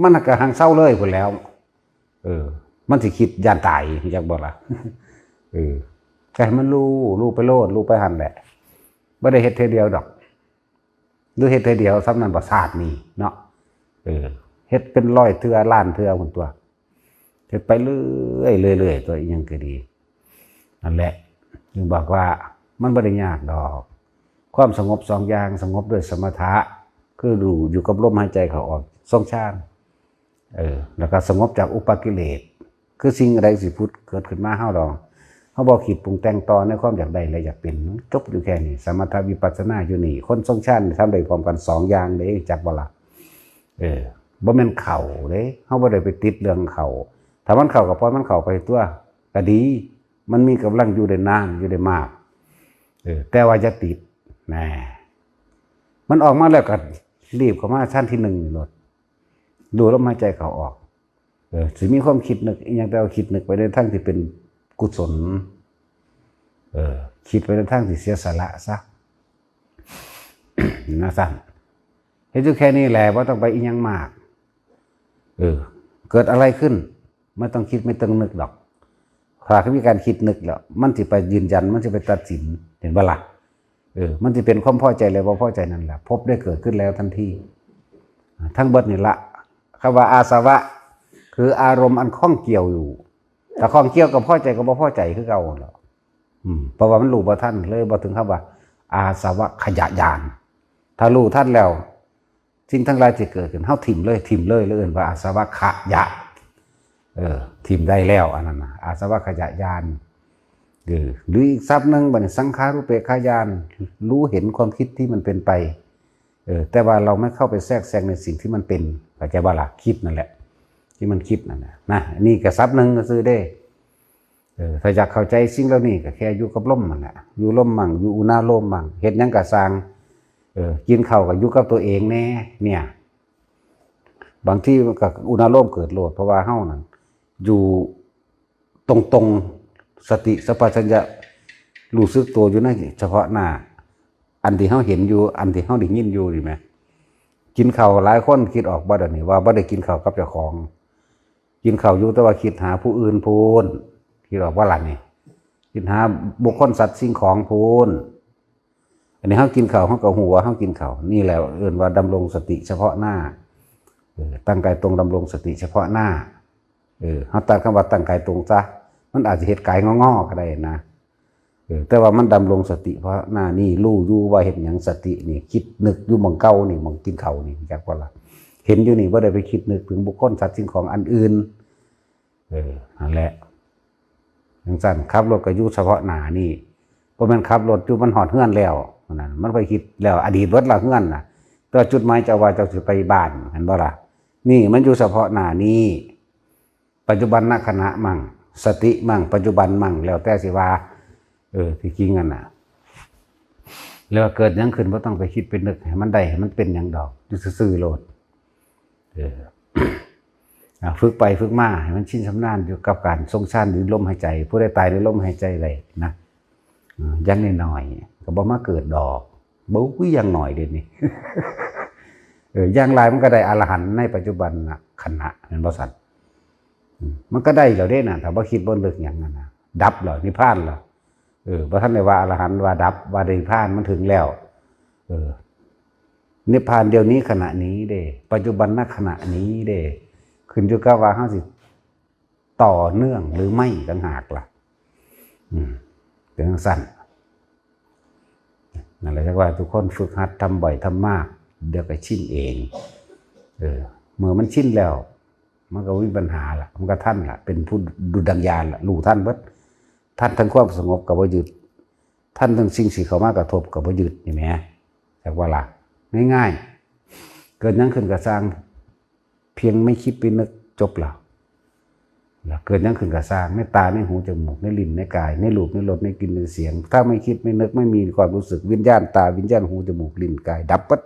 มันก็หังเศร้าเลยพุ่นแล้วมันสิคิดย่านตายจักบ่ล่ะแค่มันรู้ไปโลดรู้ไปหั่นแหละบ่ได้เฮ็ดเทเดียวดอกหรือเฮ็ดเทเดียวซ้ำนั้นบ่ศาสตร์นี่เนาะเฮ็ดเป็น100เทื่อล้านเทื่อพุ่นตัวเฮ็ดไปเรื่อยๆตัวอีหยังก็ดีนั่นแหละจึงบอกว่ามันไม่ได้ยากดอกความสงบ2อย่างสงบด้วยสมถะคือดูอยู่กับลมหายใจเขาออกทรงฌานแล้วก็สงบจากอุปกิเลสคือสิ่งใดสิพุทธเกิดขึ้นมาเฮาดอกเฮาบ่คิดปรุงแต่งต่อในความอยากได้และอยากเป็นจบอยู่แค่นี้สมถะวิปัสสนาอยู่นี่คนทรงฌานทำได้พร้อมกัน2อย่างเด้จักบ่ล่ะบ่แม่นเข้าเด้เฮาบ่ได้ไปติดเรื่องเข้าถ้ามันเข้าก็ปล่อยมันเข้าไปตัวก็ดีมันมีกำลังอยู่ได้นานอยู่ได้มากแต่ว่าจะติดนะมันออกมาแล้วก็รีบเข้ามาชั้นที่1นี่โลดดูลมหายใจเข้าออกสิมีความคิดนึกอีหยังแต่ว่าคิดนึกไปในทางที่เป็นกุศลคิดไปในทางที่เสียสละซะนะสั่นเฮ็ดอยู่แค่นี้แหละบ่ต้องไปอีหยังมากเกิดอะไรขึ้นไม่ต้องคิดไม่ต้องนึกดอกถ้าเขามีการคิดนึกแล้วมันจะไปยืนยันมันจะไปตัดสินเห็นบ่ล่ะมันจะเป็นความพอใจเลยบ่พอใจนั่นแหละพบได้เกิดขึ้นแล้วทันทีทั้งเบิดนี่ละคำว่าอาสวะคืออารมณ์อันข้องเกี่ยวอยู่ แต่ของเกี่ยวกับพ่อใจกับบ่พ่อใจคือเก่าหรอกเพราะว่ามันรู้บ่ทันเลยบ่ถึงคำว่า อาสวะขยะยานถ้ารู้ทันแล้วสิ่งทั้งหลายที่เกิดขึ้นเฮาถิ่มเลยเอิ้นว่าอาสวะขยะถิ่มได้แล้วอันนั้นนะอาสวะขยะยานหรืออีกศัพท์หนึ่งบัดนี้สังขารุเปกขายานรู้เห็นความคิดที่มันเป็นไปแต่ว่าเราไม่เข้าไปแทรกแซงในสิ่งที่มันเป็นเข้าใจว่าล่ะคิดนั่นแหละที่มันคิดนั่นนะนี่ก็ศัพท์หนึ่งก็ซื้อได้ถ้าอยากเข้าใจสิ่งเหล่านี้ก็แค่อยู่กับลมมันแหละอยู่ลมมั่งอยู่อุณาโลมมั่งเฮ็ดหยังก็สร้างกินข้าวก็อยู่กับตัวเองแน่เนี่ยบางที่มันก็อุณาโลมเกิดโลดเพราะว่าเฮานั่นอยู่ตรงสติสัพพัญญะรู้สึกตัวอยู่ในเฉพาะหน้าอันที่เฮาเห็นอยู่อันที่เฮาได้ยินอยู่นี่แหมกินข้าวหลายคนคิดออกบ่ได้นี่ว่าบ่ได้กินข้าวกับเจ้าของกินข้าวอยู่แต่ว่าคิดหาผู้อื่นพูนคิดออกว่าล่ะนี่คิดหาบุคคลสัตว์สิ่งของพูนอันนี้เฮากินข้าวเฮาก็ฮู้ว่าเฮากินข้าวนี่แหละเอิ้นว่าดำรงสติเฉพาะหน้าตั้งกายตรงดำรงสติเฉพาะหน้าเฮาตัดคำว่าตั้งกายตรงซะมันอาจจะเฮ็ดกายงอๆก็ได้นะแต่ว่ามันดำรงสติเพราะหน้านี่รู้อยู่ว่าเห็นหยังสตินี่คิดนึกอยู่หม่องเก่านี่หม่องกินข้าวนี่จักว่าล่ะเห็นอยู่นี่บ่ได้ไปคิดนึกถึงบุคคลสัตว์สิ่งของอันอื่นนั่นแหละจังซั่นขับรถก็อยู่เฉพาะหน้านี่บ่แม่นขับรถอยู่มันฮอดเฮือนแล้วนั่นมันไปคิดแล้วอดีตเบิดละเฮือนน่ะแต่จุดหมายเจ้าว่าเจ้าสิไปบ้านเห็นบ่ล่ะนี่มันอยู่เฉพาะหน้านี้ปัจจุบันณขณะมั่งสติมั่งปัจจุบันมั่งแล้วแต่สิว่าที่จริงกันน่ะแล้วเกิดหยังขึ้นบ่ต้องไปคิดเป็นนึกให้มันได้ให้มันเป็นหยังดอกอยู่ซื่อๆโลดฝึกไปฝึกมาให้มันชินชำนาญอยู่กับการทรงฌานหรือลมหายใจผู้ใดตายด้วยลมหายใจได้นะยังน้อยๆก็บ่มาเกิดดอกบ่คุยยังหน่อยเด้นี่อย่างไรมันก็ได้อรหันต์ในปัจจุบันขณะแม่นบ่ซั่นมันก็ได้แล้วเด้น่ะถ้าบ่คิดบ่นึกหยังนั่นน่ะดับแล้วนิพพานแล้วบ่ทันได้ว่าอรหันต์ว่าดับว่านิพพานมันถึงแล้วนิพพานเดี๋ยวนี้ขณะนี้เด้ปัจจุบันณขณะนี้เด้ขึ้นอยู่กับว่าเฮาสิต่อเนื่องหรือไม่ต่างหากล่ะเป็นจังซั่นนั่นแหละจักว่าทุกคนฝึกหัดทำบ่อยทำมากเดี๋ยวก็ชินเองเมื่อมันชินแล้วมันก็มีปัญหาล่ะมันก็ท่านล่ะเป็นผู้ดูดังญาณล่ะรู้ท่านเบิดท่านทั้งความสงบก็บ่หยุดท่านทั้งสิ่งที่เข้ามากระทบก็บ่หยุดนี่แหมจักว่าล่ะง่ายๆเกิดหยังขึ้นก็สร้างเพียงไม่คิดไปนึกจบแล้วเกิดหยังขึ้นก็สร้างในตาในหูจมูกในลิ้นในกายในรูปในรสในกลิ่นในเสียงถ้าไม่คิดไม่นึกไม่มีความรู้สึกวิญญาณตาวิญญาณหูจมูกลิ้นกายดับปั๊บ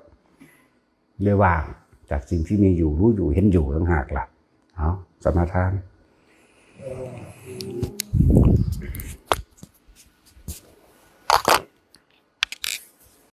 เลยว่างจากสิ่งที่มีอยู่รู้อยู่เห็นอยู่ต่างหากล่ะเอาสมาทาน